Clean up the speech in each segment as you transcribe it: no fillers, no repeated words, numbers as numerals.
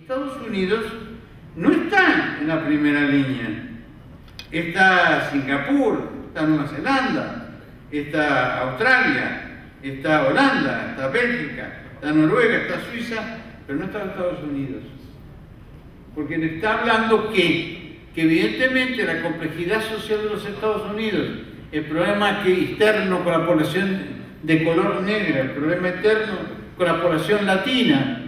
Estados Unidos no está en la primera línea. Está Singapur, está Nueva Zelanda, está Australia, está Holanda, está Bélgica, está Noruega, está Suiza, pero no está Estados Unidos. Porque le está hablando que evidentemente la complejidad social de los Estados Unidos, el problema externo con la población de color negra, el problema interno con la población latina,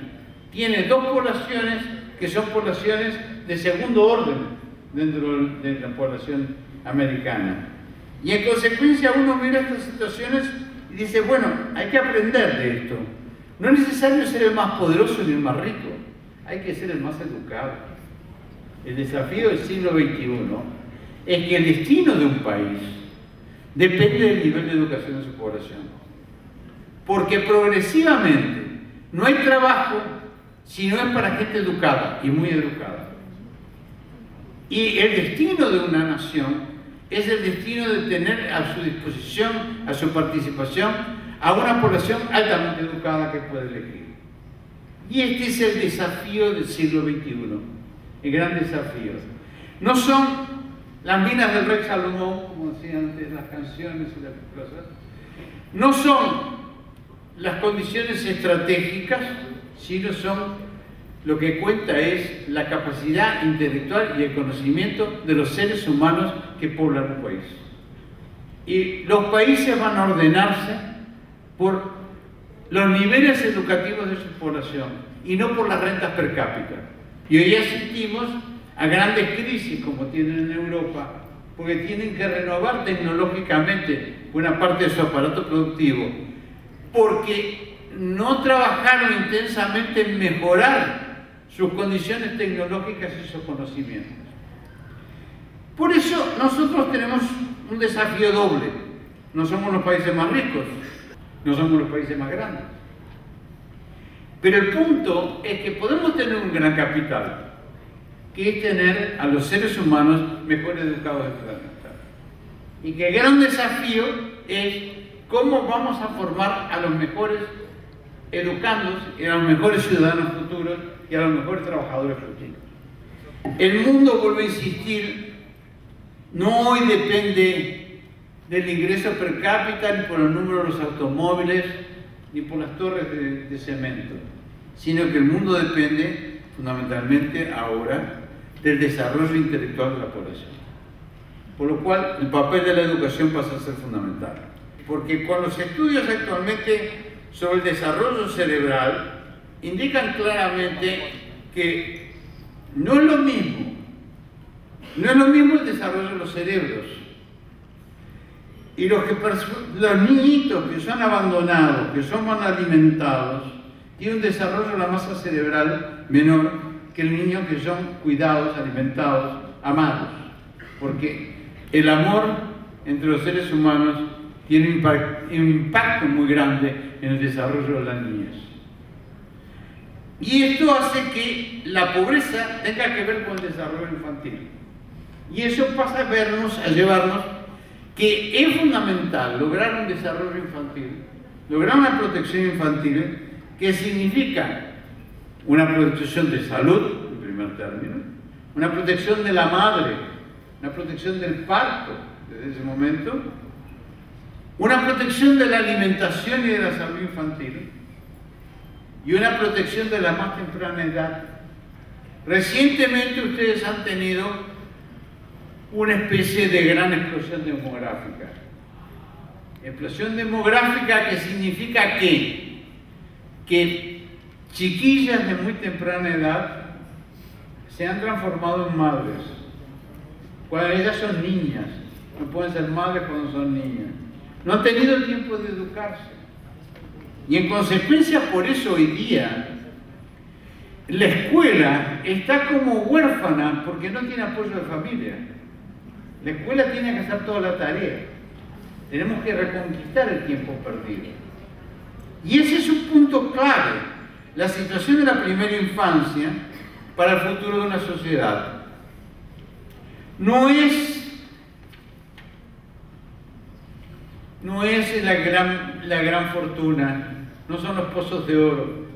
tiene dos poblaciones que son poblaciones de segundo orden dentro de la población americana. Y en consecuencia uno mira estas situaciones y dice, bueno, hay que aprender de esto. No es necesario ser el más poderoso ni el más rico, hay que ser el más educado. El desafío del siglo XXI es que el destino de un país depende del nivel de educación de su población. Porque progresivamente no hay trabajo si no es para gente educada y muy educada. Y el destino de una nación es el destino de tener a su disposición, a su participación, a una población altamente educada que puede elegir. Y este es el desafío del siglo XXI. El gran desafío. No son las minas del rey Salomón, como decían antes las canciones y las cosas, no son las condiciones estratégicas, sino son lo que cuenta es la capacidad intelectual y el conocimiento de los seres humanos que poblan un país. Y los países van a ordenarse por los niveles educativos de su población y no por las rentas per cápita. Y hoy asistimos a grandes crisis como tienen en Europa, porque tienen que renovar tecnológicamente buena parte de su aparato productivo, porque no trabajaron intensamente en mejorar sus condiciones tecnológicas y sus conocimientos. Por eso nosotros tenemos un desafío doble. No somos los países más ricos, no somos los países más grandes. Pero el punto es que podemos tener un gran capital, que es tener a los seres humanos mejor educados del planeta. Y que el gran desafío es cómo vamos a formar a los mejores educandos y a los mejores ciudadanos futuros y a los mejores trabajadores futuros. El mundo, vuelvo a insistir, no hoy depende del ingreso per cápita, ni por el número de los automóviles, ni por las torres de cemento, sino que el mundo depende fundamentalmente ahora del desarrollo intelectual de la población. Por lo cual, el papel de la educación pasa a ser fundamental. Porque con los estudios actualmente sobre el desarrollo cerebral indican claramente que no es lo mismo el desarrollo de los cerebros. Y los niñitos que son abandonados, que son mal alimentados, tienen un desarrollo de la masa cerebral menor que el niño que son cuidados, alimentados, amados. Porque el amor entre los seres humanos tiene un impacto muy grande en el desarrollo de la niñez. Y esto hace que la pobreza tenga que ver con el desarrollo infantil. Y eso pasa a llevarnos que es fundamental lograr un desarrollo infantil, lograr una protección infantil, que significa una protección de salud, en primer término, una protección de la madre, una protección del parto desde ese momento, una protección de la alimentación y de la salud infantil, y una protección de la más temprana edad. Recientemente ustedes han tenido una especie de gran explosión demográfica. Explosión demográfica que significa que chiquillas de muy temprana edad se han transformado en madres. Cuando ellas son niñas, no pueden ser madres cuando son niñas. No han tenido tiempo de educarse. Y en consecuencia, por eso hoy día, la escuela está como huérfana porque no tiene apoyo de familia. La escuela tiene que hacer toda la tarea. Tenemos que reconquistar el tiempo perdido. Y ese es un punto clave, la situación de la primera infancia para el futuro de una sociedad. No es la gran fortuna, no son los pozos de oro,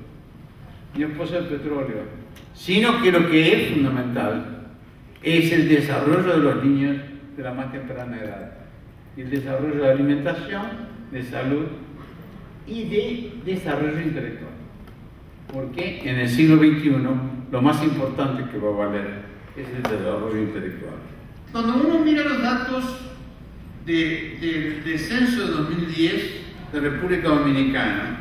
ni los pozos de petróleo. sino que lo que es fundamental es el desarrollo de los niños de la más temprana edad, el desarrollo de alimentación, de salud y de desarrollo intelectual. Porque en el siglo XXI lo más importante que va a valer es el desarrollo intelectual. Cuando uno mira los datos del censo de 2010 de República Dominicana,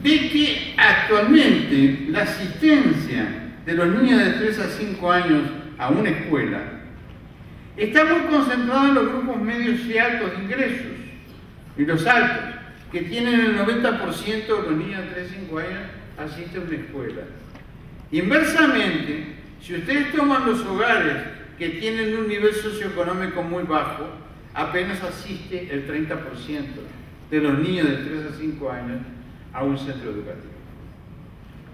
ve que actualmente la asistencia de los niños de 3 a 5 años a una escuela está muy concentrada en los grupos medios y altos de ingresos, y los altos, que tienen el 90% de los niños de 3 a 5 años asisten a una escuela. Inversamente, si ustedes toman los hogares que tienen un nivel socioeconómico muy bajo, apenas asiste el 30% de los niños de 3 a 5 años a un centro educativo.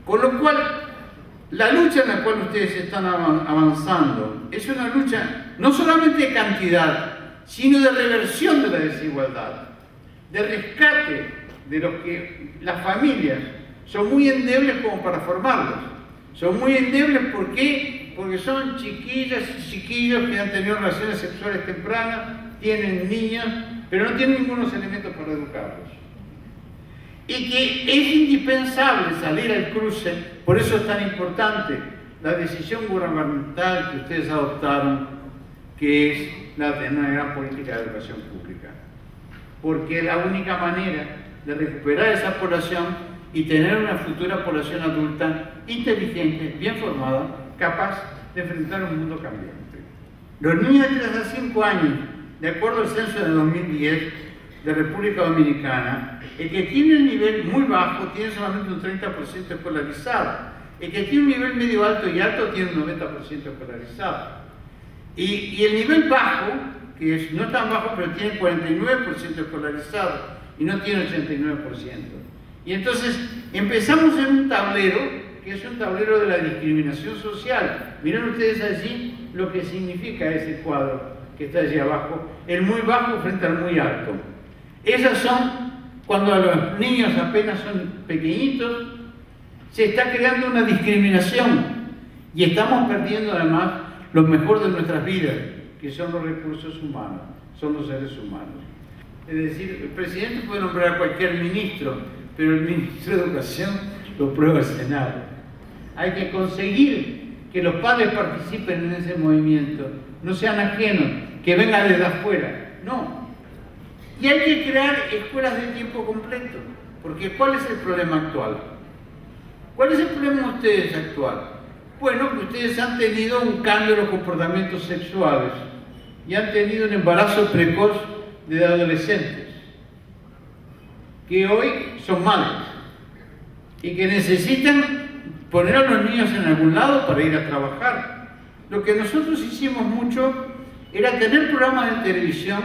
Con lo cual, la lucha en la cual ustedes están avanzando es una lucha no solamente de cantidad, sino de reversión de la desigualdad, de rescate de los que las familias son muy endebles como para formarlos. Son muy endebles, ¿por qué? Porque son chiquillas y chiquillos que han tenido relaciones sexuales tempranas, tienen niños, pero no tienen ningunos elementos para educarlos. Y que es indispensable salir al cruce, por eso es tan importante la decisión gubernamental que ustedes adoptaron, que es la de una gran política de educación pública. Porque es la única manera de recuperar esa población y tener una futura población adulta inteligente, bien formada, capaz de enfrentar un mundo cambiante. Los niños de 3 a 5 años, de acuerdo al censo de 2010 de República Dominicana, el que tiene un nivel muy bajo tiene solamente un 30% escolarizado, el que tiene un nivel medio alto y alto tiene un 90% escolarizado. Y el nivel bajo, que es no tan bajo, pero tiene 49% escolarizado y no tiene 89%. Y entonces empezamos en un tablero, que es un tablero de la discriminación social. Miren ustedes allí lo que significa ese cuadro que está allí abajo, el muy bajo frente al muy alto. Esas son, cuando los niños apenas son pequeñitos, se está creando una discriminación y estamos perdiendo además lo mejor de nuestras vidas, que son los recursos humanos, son los seres humanos. Es decir, el presidente puede nombrar a cualquier ministro, pero el ministro de Educación lo prueba el Senado. Hay que conseguir que los padres participen en ese movimiento, no sean ajenos, que vengan desde afuera, no. Y hay que crear escuelas de tiempo completo, porque ¿cuál es el problema actual? ¿Cuál es el problema de ustedes actual? Bueno, que ustedes han tenido un cambio en los comportamientos sexuales y han tenido un embarazo precoz de adolescentes que hoy son madres y que necesitan poner a los niños en algún lado para ir a trabajar. Lo que nosotros hicimos mucho era tener programas de televisión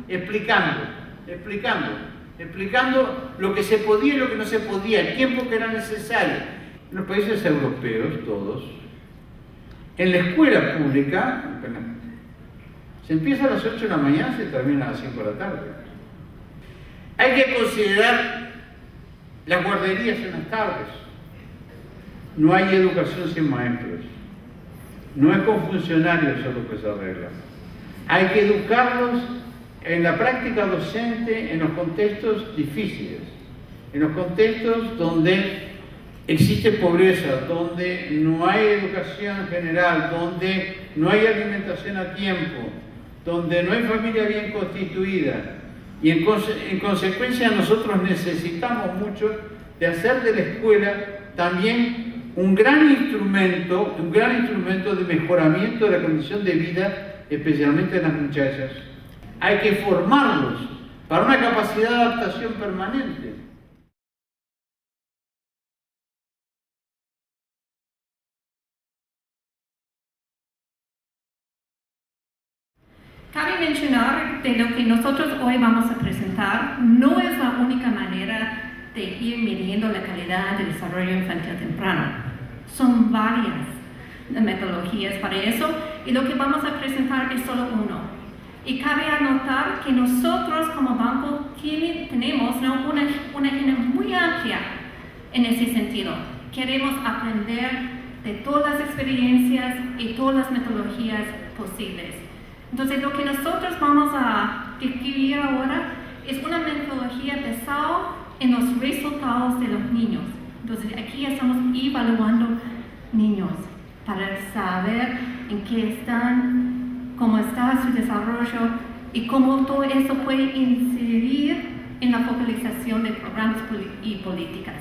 explicando lo que se podía y lo que no se podía, el tiempo que era necesario. En los países europeos, todos, en la escuela pública, se empieza a las 8 de la mañana y se termina a las 5 de la tarde. Hay que considerar las guarderías en las tardes. No hay educación sin maestros. No es con funcionarios solo que se arregla. Hay que educarlos en la práctica docente en los contextos difíciles, en los contextos donde existe pobreza, donde no hay educación general, donde no hay alimentación a tiempo, donde no hay familia bien constituida. Y en consecuencia nosotros necesitamos mucho de hacer de la escuela también un gran instrumento de mejoramiento de la condición de vida, especialmente de las muchachas. Hay que formarlos para una capacidad de adaptación permanente. Cabe mencionar de lo que nosotros hoy vamos a presentar no es la única manera de ir midiendo la calidad del desarrollo infantil temprano. Son varias metodologías para eso y lo que vamos a presentar es solo uno. Y cabe anotar que nosotros como banco tenemos una agenda muy amplia en ese sentido. Queremos aprender de todas las experiencias y todas las metodologías posibles. Entonces, lo que nosotros vamos a describir ahora es una metodología basada en los resultados de los niños. Entonces, aquí estamos evaluando niños para saber en qué están, cómo está su desarrollo y cómo todo eso puede incidir en la focalización de programas y políticas.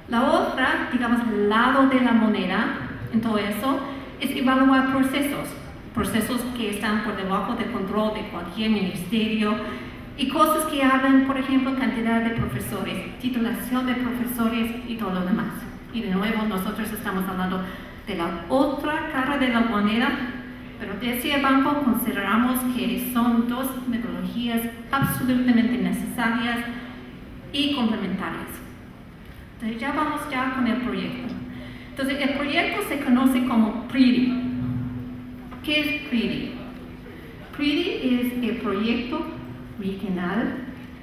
La otra, digamos, lado de la moneda en todo eso es evaluar procesos que están por debajo del control de cualquier ministerio y cosas que hablan, por ejemplo, cantidad de profesores, titulación de profesores y todo lo demás. Y de nuevo, nosotros estamos hablando de la otra cara de la moneda, pero desde el banco consideramos que son dos metodologías absolutamente necesarias y complementarias. Entonces ya vamos con el proyecto. Entonces el proyecto se conoce como PRIDI. ¿Qué es PRIDI? PRIDI es el Proyecto Regional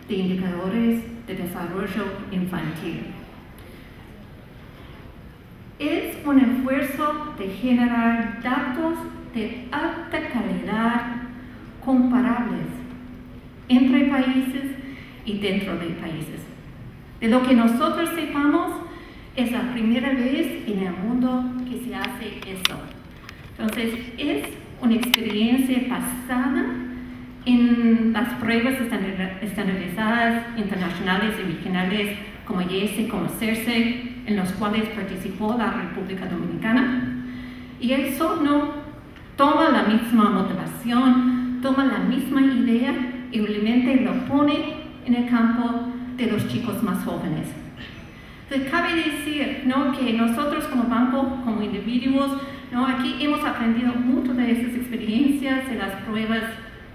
de Indicadores de Desarrollo Infantil. Es un esfuerzo de generar datos de alta calidad comparables entre países y dentro de países. De lo que nosotros sepamos, es la primera vez en el mundo que se hace eso. Entonces, es una experiencia basada en las pruebas estandarizadas internacionales y regionales como IESE, como CERCE, en los cuales participó la República Dominicana. Y eso no toma la misma motivación, toma la misma idea y realmente lo pone en el campo de los chicos más jóvenes. Entonces, cabe decir, ¿no?, que nosotros como banco, como individuos, ¿no?, aquí hemos aprendido mucho de esas experiencias de las pruebas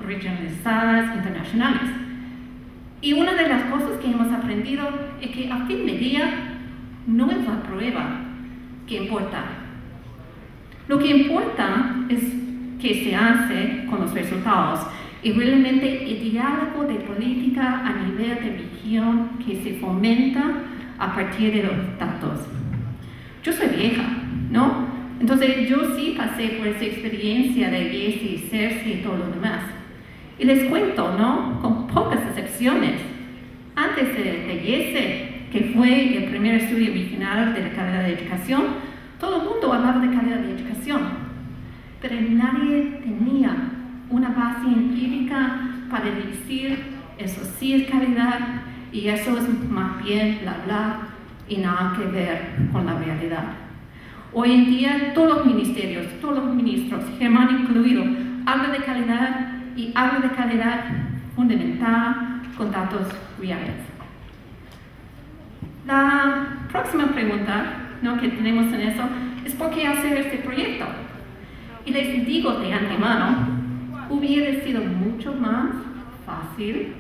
regionalizadas internacionales. Y una de las cosas que hemos aprendido es que a fin de día no es la prueba que importa. Lo que importa es qué se hace con los resultados y realmente el diálogo de política a nivel de región que se fomenta a partir de los datos. Yo soy vieja, ¿no? Entonces yo sí pasé por esa experiencia de IESE, CERCE y todo lo demás. Y les cuento, ¿no?, con pocas excepciones, antes de IESE, que fue el primer estudio regional de la calidad de educación, todo el mundo hablaba de calidad de educación, pero nadie tenía una base empírica para decir eso sí es calidad y eso es más bien bla bla y nada que ver con la realidad. Hoy en día todos los ministerios, todos los ministros, Germán incluido, hablan de calidad y hablan de calidad fundamental con datos reales. La próxima pregunta, ¿no?, que tenemos en eso es ¿por qué hacer este proyecto? Y les digo de antemano, hubiera sido mucho más fácil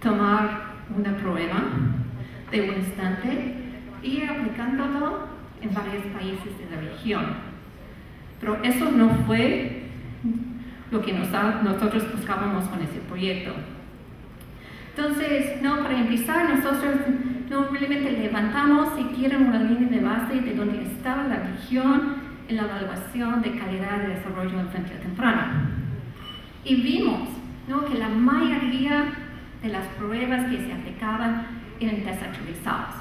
tomar una prueba de un instante y ir aplicándolo en varios países de la región. Pero eso no fue lo que nosotros buscábamos con ese proyecto. Entonces, no, para empezar, nosotros no realmente levantamos siquiera una línea de base de donde estaba la región en la evaluación de calidad de desarrollo infantil temprano. Y vimos, ¿no?, que la mayoría de las pruebas que se aplicaban eran desactualizadas.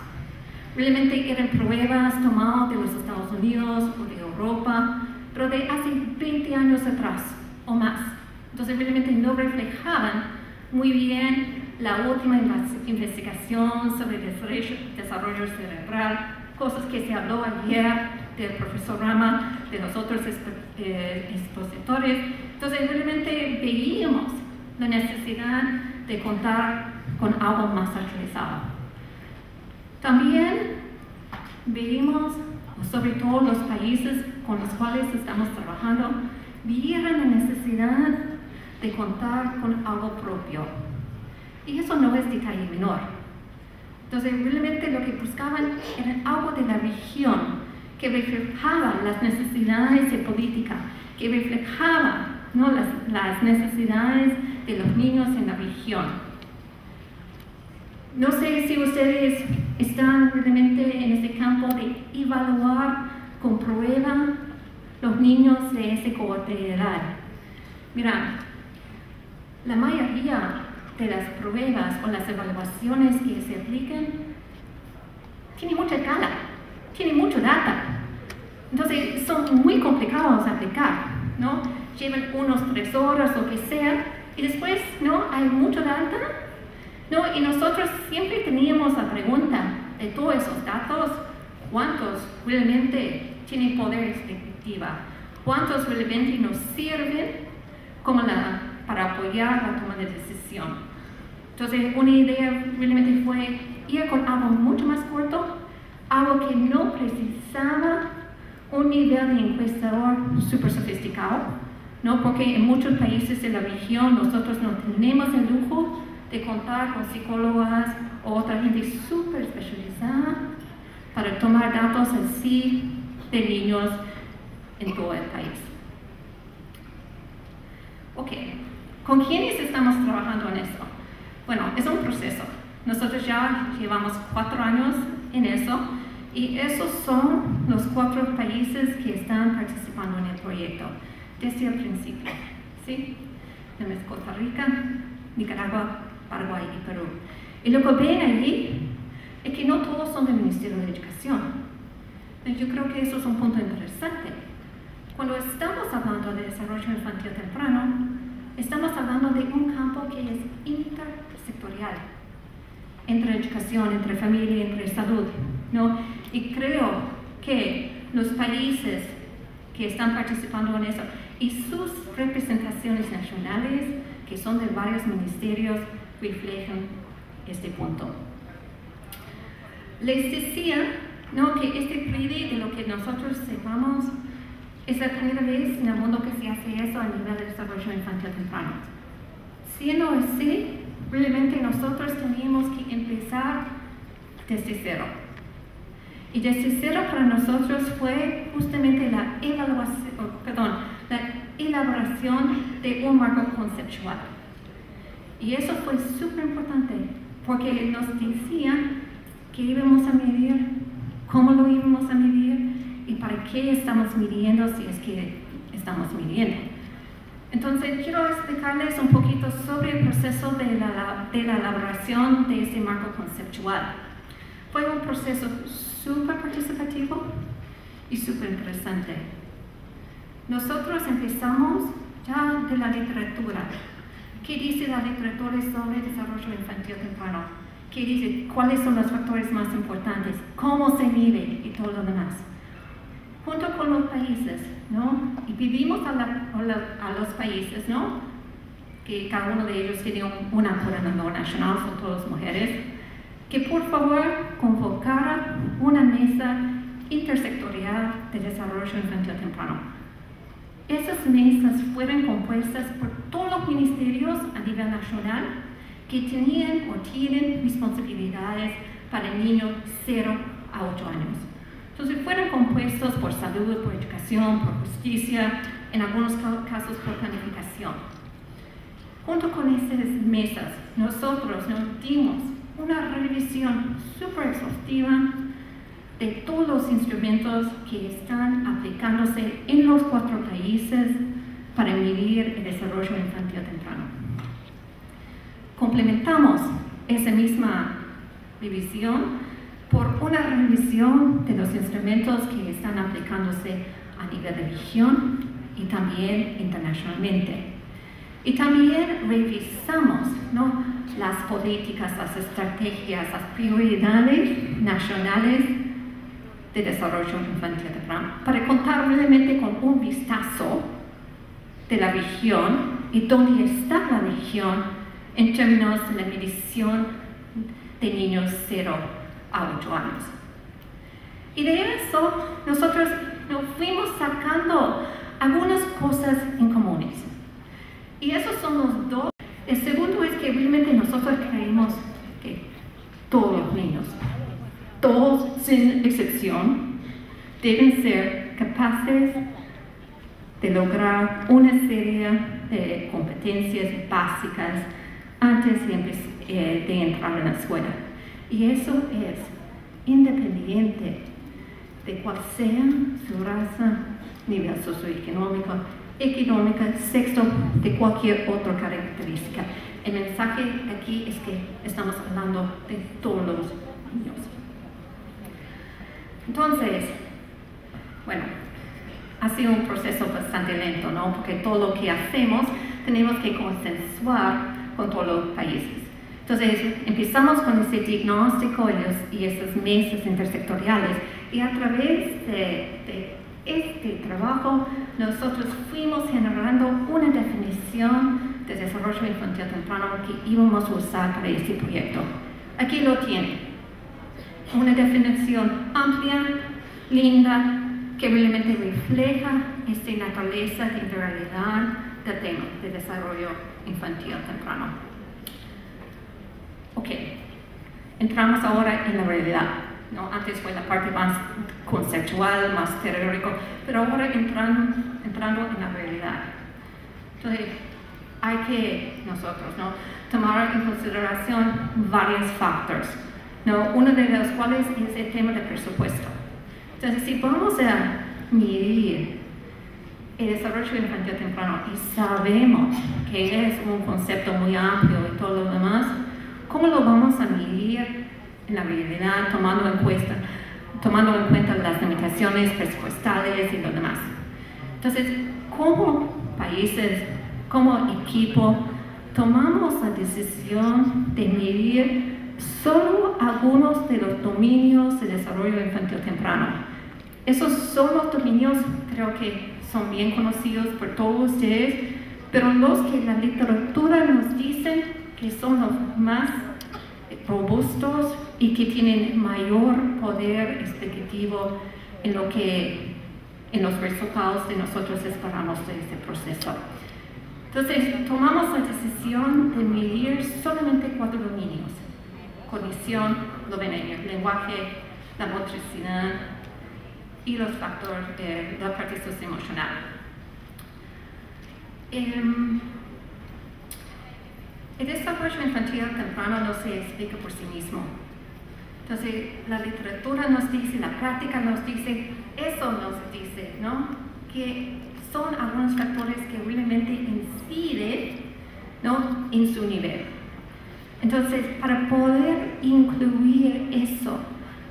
Realmente eran pruebas tomadas de los Estados Unidos o de Europa, pero de hace 20 años atrás o más. Entonces realmente no reflejaban muy bien la última investigación sobre desarrollo cerebral, cosas que se habló ayer del profesor Rama, de los otros expositores. Entonces realmente veíamos la necesidad de contar con algo más actualizado. También veíamos, sobre todo los países con los cuales estamos trabajando, vieron la necesidad de contar con algo propio. Y eso no es detalle menor. Entonces realmente lo que buscaban era algo de la región que reflejaba las necesidades de política, que reflejaba, ¿no?, las necesidades de los niños en la región. No sé si ustedes están realmente en este campo de evaluar comprueba los niños de ese cohorte de edad? Mira, la mayoría de las pruebas o las evaluaciones que se aplican tienen mucha escala, tienen mucha data. Entonces son muy complicados de aplicar, ¿no? Llevan unos 3 horas o que sea, y después, ¿no? Hay mucha data, ¿no? Y nosotros siempre teníamos la pregunta de todos esos datos, ¿cuántos realmente tienen poder expectativa? ¿Cuántos realmente nos sirven para apoyar la toma de decisión? Entonces, una idea realmente fue ir con algo mucho más corto, algo que no precisaba un nivel de encuestador súper sofisticado, ¿no? Porque en muchos países de la región nosotros no tenemos el lujo de contar con psicólogas o otra gente súper especializada para tomar datos así de niños en todo el país. Ok, ¿con quiénes estamos trabajando en esto? Bueno, es un proceso. Nosotros ya llevamos 4 años en eso y esos son los 4 países que están participando en el proyecto desde el principio, ¿sí? Tenemos Costa Rica, Nicaragua, Paraguay y Perú. Y lo que ven allí es que no todos son del Ministerio de Educación. Yo creo que eso es un punto interesante. Cuando estamos hablando de desarrollo infantil temprano, estamos hablando de un campo que es intersectorial, entre educación, entre familia, entre salud, ¿no? Y creo que los países que están participando en eso y sus representaciones nacionales, que son de varios ministerios, reflejan este punto. Les decía, ¿no? Que este PRIDE, de lo que nosotros sepamos, es la primera vez en el mundo que se hace eso a nivel de desarrollo infantil temprano. Siendo así, realmente nosotros teníamos que empezar desde cero. Y desde cero para nosotros fue justamente la elaboración de un marco conceptual. Y eso fue súper importante, porque nos decía qué íbamos a medir, cómo lo íbamos a medir y para qué estamos midiendo si es que estamos midiendo. Entonces, quiero explicarles un poquito sobre el proceso de la elaboración de este marco conceptual. Fue un proceso súper participativo y súper interesante. Nosotros empezamos ya de la literatura. ¿Qué dice la literatura sobre desarrollo infantil temprano? ¿Qué dice? ¿Cuáles son los factores más importantes? ¿Cómo se mide? Y todo lo demás. Junto con los países, ¿no? Y pedimos a los países, ¿no? Que cada uno de ellos tiene una coordinadora nacional, son todas mujeres, que por favor convocara una mesa intersectorial de desarrollo infantil temprano. Esas mesas fueron compuestas por todos los ministerios a nivel nacional que tenían o tienen responsabilidades para niños 0 a 8 años. Entonces fueron compuestos por salud, por educación, por justicia, en algunos casos por planificación. Junto con esas mesas, nosotros nos dimos una revisión súper exhaustiva de todos los instrumentos que están aplicándose en los 4 países para medir el desarrollo infantil temprano. Complementamos esa misma revisión por una revisión de los instrumentos que están aplicándose a nivel de región y también internacionalmente. Y también revisamos, ¿no? Las políticas, las estrategias, las prioridades nacionales de desarrollo infantil temprano, para contar realmente con un vistazo de la región y dónde está la región en términos de la medición de niños 0 a 8 años. Y de eso nosotros nos fuimos sacando algunas cosas en comunes. Y esos son los 2. El segundo es que realmente nosotros creemos que todos los niños, todos sin excepción, deben ser capaces de lograr una serie de competencias básicas antes de entrar en la escuela. Y eso es independiente de cual sea su raza, nivel socioeconómico, económica, sexo, de cualquier otra característica. El mensaje aquí es que estamos hablando de todos los niños. Entonces, bueno, ha sido un proceso bastante lento, ¿no? Porque todo lo que hacemos tenemos que consensuar con todos los países. Entonces, empezamos con ese diagnóstico y esas mesas intersectoriales, y a través de este trabajo nosotros fuimos generando una definición de desarrollo infantil temprano que íbamos a usar para este proyecto. Aquí lo tienen. Una definición amplia, linda, que realmente refleja esta naturaleza de integralidad del tema de desarrollo infantil temprano. Ok, entramos ahora en la realidad, ¿no? Antes fue la parte más conceptual, más teórico, pero ahora entrando en la realidad. Entonces, hay que nosotros, ¿no?, tomar en consideración varios factores, ¿no?, uno de los cuales es el tema del presupuesto. Entonces, si vamos a medir el desarrollo infantil temprano y sabemos que es un concepto muy amplio y todo lo demás, ¿cómo lo vamos a medir en la realidad tomando en cuenta las limitaciones presupuestales y lo demás? Entonces, como países, como equipo, tomamos la decisión de medir solo algunos de los dominios de desarrollo infantil temprano. Esos son los dominios, creo que son bien conocidos por todos ustedes, pero los que la literatura nos dice que son los más robustos y que tienen mayor poder explicativo en los resultados que nosotros esperamos de este proceso. Entonces, tomamos la decisión de medir solamente 4 dominios: cognición, lo ven en el lenguaje, la motricidad y los factores de la parte socioemocional. El desarrollo infantil temprano no se explica por sí mismo. Entonces, la literatura nos dice, la práctica nos dice, eso nos dice, ¿no?, que son algunos factores que realmente inciden, ¿no?, en su nivel. Entonces, para poder incluir eso,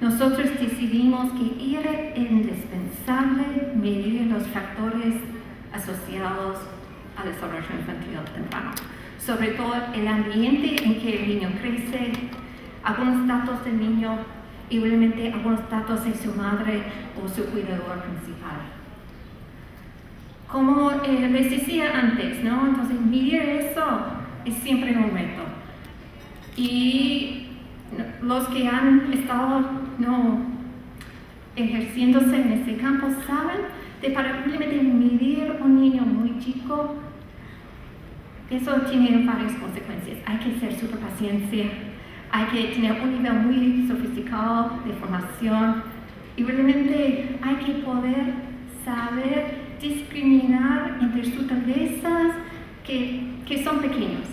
nosotros decidimos que era indispensable medir los factores asociados al desarrollo infantil temprano, sobre todo el ambiente en que el niño crece, algunos datos del niño y realmente algunos datos de su madre o su cuidador principal. Como les decía antes, ¿no?, entonces medir eso es siempre un reto. Y los que han estado ejerciéndose en este campo saben que para realmente medir un niño muy chico, eso tiene varias consecuencias. Hay que ser súper paciencia, hay que tener un nivel muy sofisticado de formación y realmente hay que poder saber discriminar entre sutilezas que son pequeños.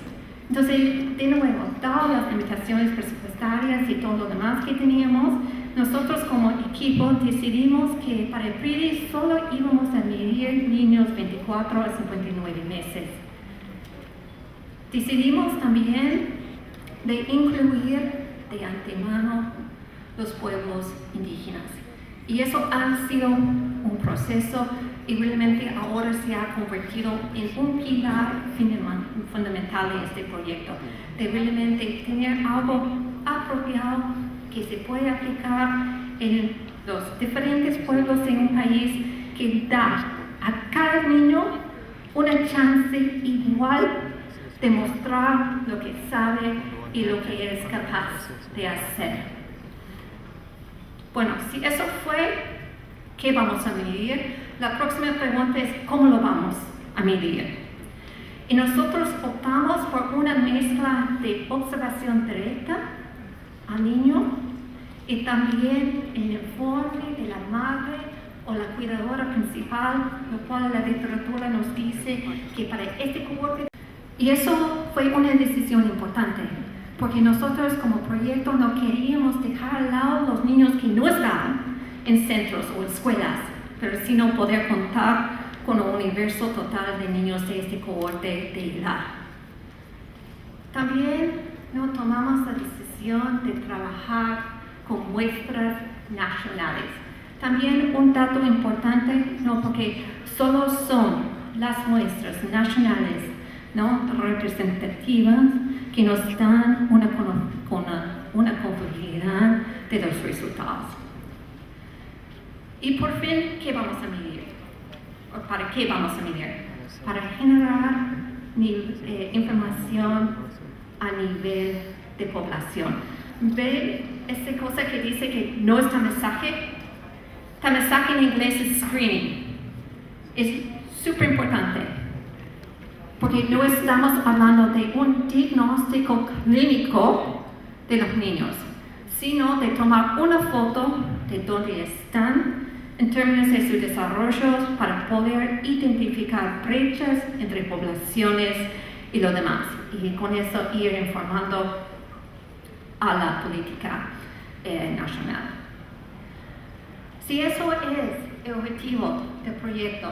Entonces, de nuevo, dadas las limitaciones presupuestarias y todo lo demás que teníamos, nosotros como equipo decidimos que para el PRIDI solo íbamos a medir niños 24 a 59 meses. Decidimos también de incluir de antemano los pueblos indígenas. Y eso ha sido un proceso y realmente ahora se ha convertido en un pilar fundamental de este proyecto, de realmente tener algo apropiado que se puede aplicar en los diferentes pueblos en un país, que da a cada niño una chance igual de mostrar lo que sabe y lo que es capaz de hacer. Bueno, si eso fue, ¿qué vamos a medir? La próxima pregunta es, ¿cómo lo vamos a medir? Y nosotros optamos por una mezcla de observación directa al niño y también el informe de la madre o la cuidadora principal, lo cual la literatura nos dice que para este cohorte. Y eso fue una decisión importante, porque nosotros como proyecto no queríamos dejar al lado los niños que no estaban en centros o escuelas, pero sino poder contar con un universo total de niños de este cohorte de edad. También tomamos la decisión de trabajar con muestras nacionales. También un dato importante, porque solo son las muestras nacionales representativas que nos dan una confiabilidad de los resultados. Y por fin, ¿qué vamos a medir? ¿O para qué vamos a medir? Para generar información a nivel de población. ¿Ve esta cosa que dice que no es tamizaje? Tamizaje en inglés es screening. Es súper importante, porque no estamos hablando de un diagnóstico clínico de los niños, sino de tomar una foto de dónde están en términos de su desarrollo para poder identificar brechas entre poblaciones y lo demás, y con eso ir informando a la política nacional. Si eso es el objetivo del proyecto,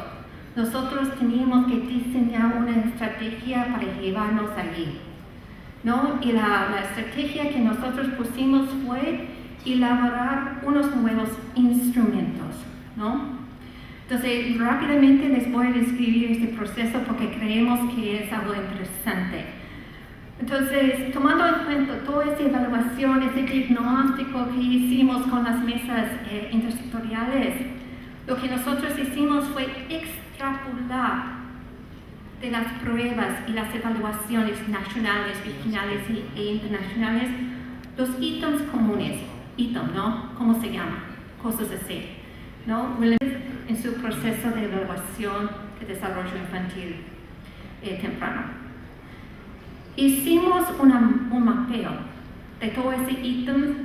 nosotros teníamos que diseñar una estrategia para llevarnos allí, Y la estrategia que nosotros pusimos fue elaborar unos nuevos instrumentos, Entonces, rápidamente les voy a describir este proceso porque creemos que es algo interesante. Entonces, tomando en cuenta toda esta evaluación, ese diagnóstico que hicimos con las mesas intersectoriales, lo que nosotros hicimos fue extrapolar de las pruebas y las evaluaciones nacionales, regionales e internacionales los ítems comunes, ¿Cómo se llama? Cosas así, en su proceso de evaluación de desarrollo infantil temprano. Hicimos un mapeo de todo ese ítem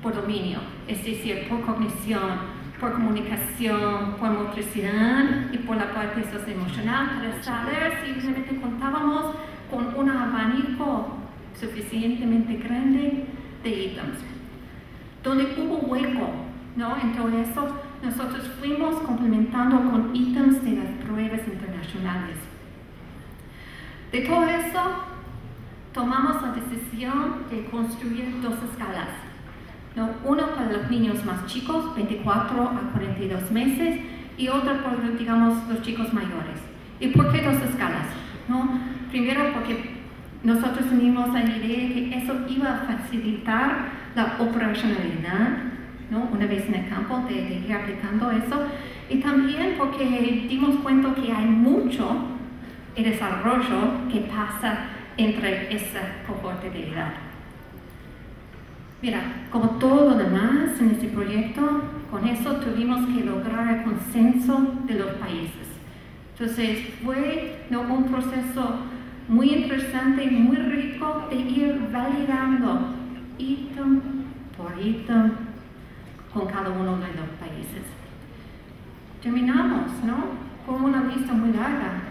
por dominio, es decir, por cognición, por comunicación, por motricidad y por la parte socioemocional, para saber si realmente contábamos con un abanico suficientemente grande de ítems. Donde hubo hueco, en todo eso, nosotros fuimos complementando con ítems de las pruebas internacionales. De todo eso, tomamos la decisión de construir dos escalas. Una para los niños más chicos, 24 a 42 meses, y otra para, los chicos mayores. ¿Y por qué dos escalas? Primero, porque nosotros teníamos la idea que eso iba a facilitar la operacionalidad, una vez en el campo, de ir aplicando eso, y también porque dimos cuenta que hay mucho en desarrollo que pasa entre esa cohorte de edad. Mira, como todo lo demás en este proyecto, con eso tuvimos que lograr el consenso de los países. Entonces fue un proceso muy interesante y muy rico de ir validando ítem por ítem con cada uno de los países. Terminamos, con una lista muy larga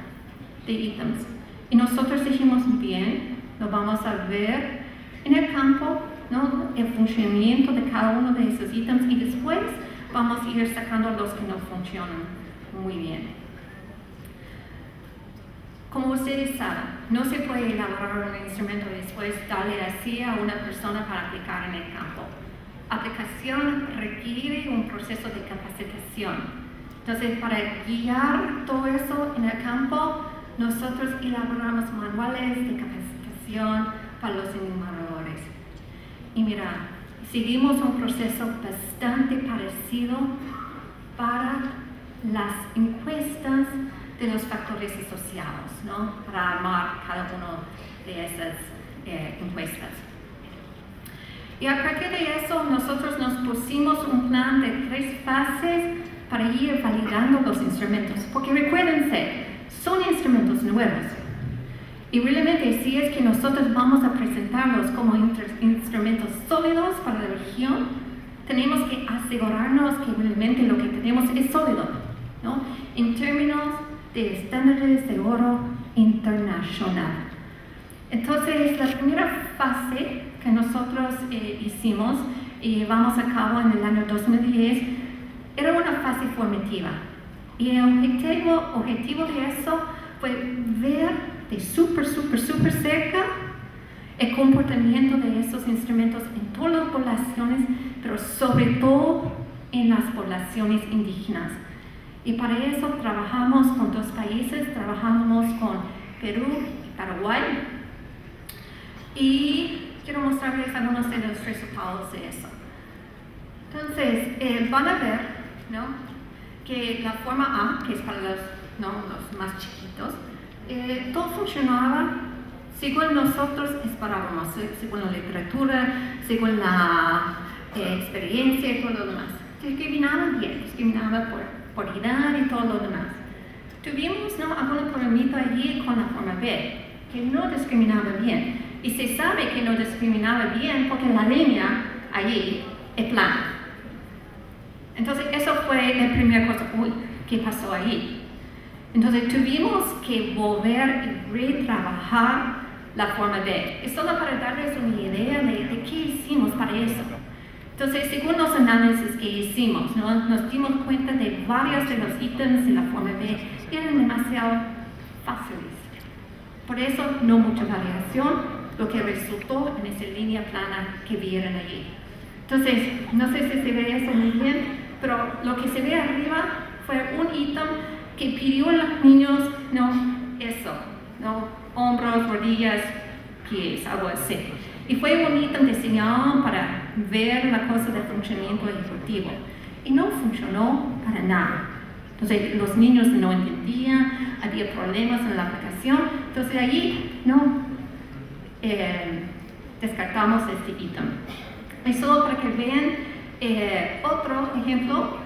de ítems. Y nosotros dijimos, bien, lo vamos a ver en el campo, el funcionamiento de cada uno de esos ítems, y después vamos a ir sacando los que no funcionan muy bien. Como ustedes saben, no se puede elaborar un instrumento y después darle así a una persona para aplicar en el campo. Aplicación requiere un proceso de capacitación. Entonces, para guiar todo eso en el campo, nosotros elaboramos manuales de capacitación para los enumeradores. Y mira, seguimos un proceso bastante parecido para las encuestas de los factores asociados, para armar cada uno de esas encuestas. Y a partir de eso, nosotros nos pusimos un plan de 3 fases para ir validando los instrumentos, porque recuérdense, son instrumentos nuevos. Y realmente, si es que nosotros vamos a presentarlos como instrumentos sólidos para la región, tenemos que asegurarnos que realmente lo que tenemos es sólido, en términos de estándares de oro internacional. Entonces, la primera fase que nosotros hicimos y llevamos a cabo en el año 2010 era una fase formativa. Y el objetivo de eso fue ver de súper cerca el comportamiento de esos instrumentos en todas las poblaciones, pero sobre todo en las poblaciones indígenas. Y para eso trabajamos con 2 países, trabajamos con Perú y Paraguay. Y quiero mostrarles algunos de los resultados de eso. Entonces, van a ver, ¿no?, que la forma A, que es para los más chiquitos, todo funcionaba según nosotros esperábamos, según la literatura, según la experiencia y todo lo demás. Discriminaban bien, discriminaban por edad y todo lo demás. Tuvimos algún problemita allí con la forma B, que no discriminaba bien. Y se sabe que no discriminaba bien porque la línea allí es plana. Entonces, eso fue la primera cosa, ¿qué pasó ahí? Entonces, tuvimos que volver y retrabajar la forma B. Es solo para darles una idea de qué hicimos para eso. Entonces, según los análisis que hicimos, nos dimos cuenta de varios de los ítems de la forma B eran demasiado fáciles. Por eso, no mucha variación, lo que resultó en esa línea plana que vieron allí. Entonces, no sé si se ve eso muy bien, pero lo que se ve arriba fue un ítem que pidió a los niños, hombros, rodillas, pies, algo así. Y fue un ítem diseñado para ver la cosa del funcionamiento ejecutivo. Y no funcionó para nada. Entonces, los niños no entendían, había problemas en la aplicación. Entonces, allí, descartamos este ítem. Y solo para que vean otro ejemplo,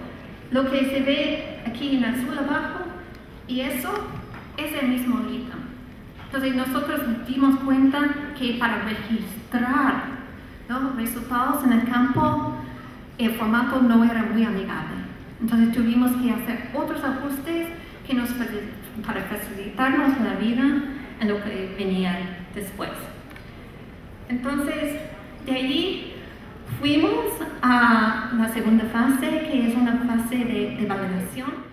lo que se ve aquí en azul abajo, y eso es el mismo ítem. Entonces nosotros dimos cuenta que para registrar los resultados en el campo, el formato no era muy amigable. Entonces tuvimos que hacer otros ajustes para facilitarnos la vida en lo que venía después. Entonces, de allí fuimos a la segunda fase, que es una fase de validación.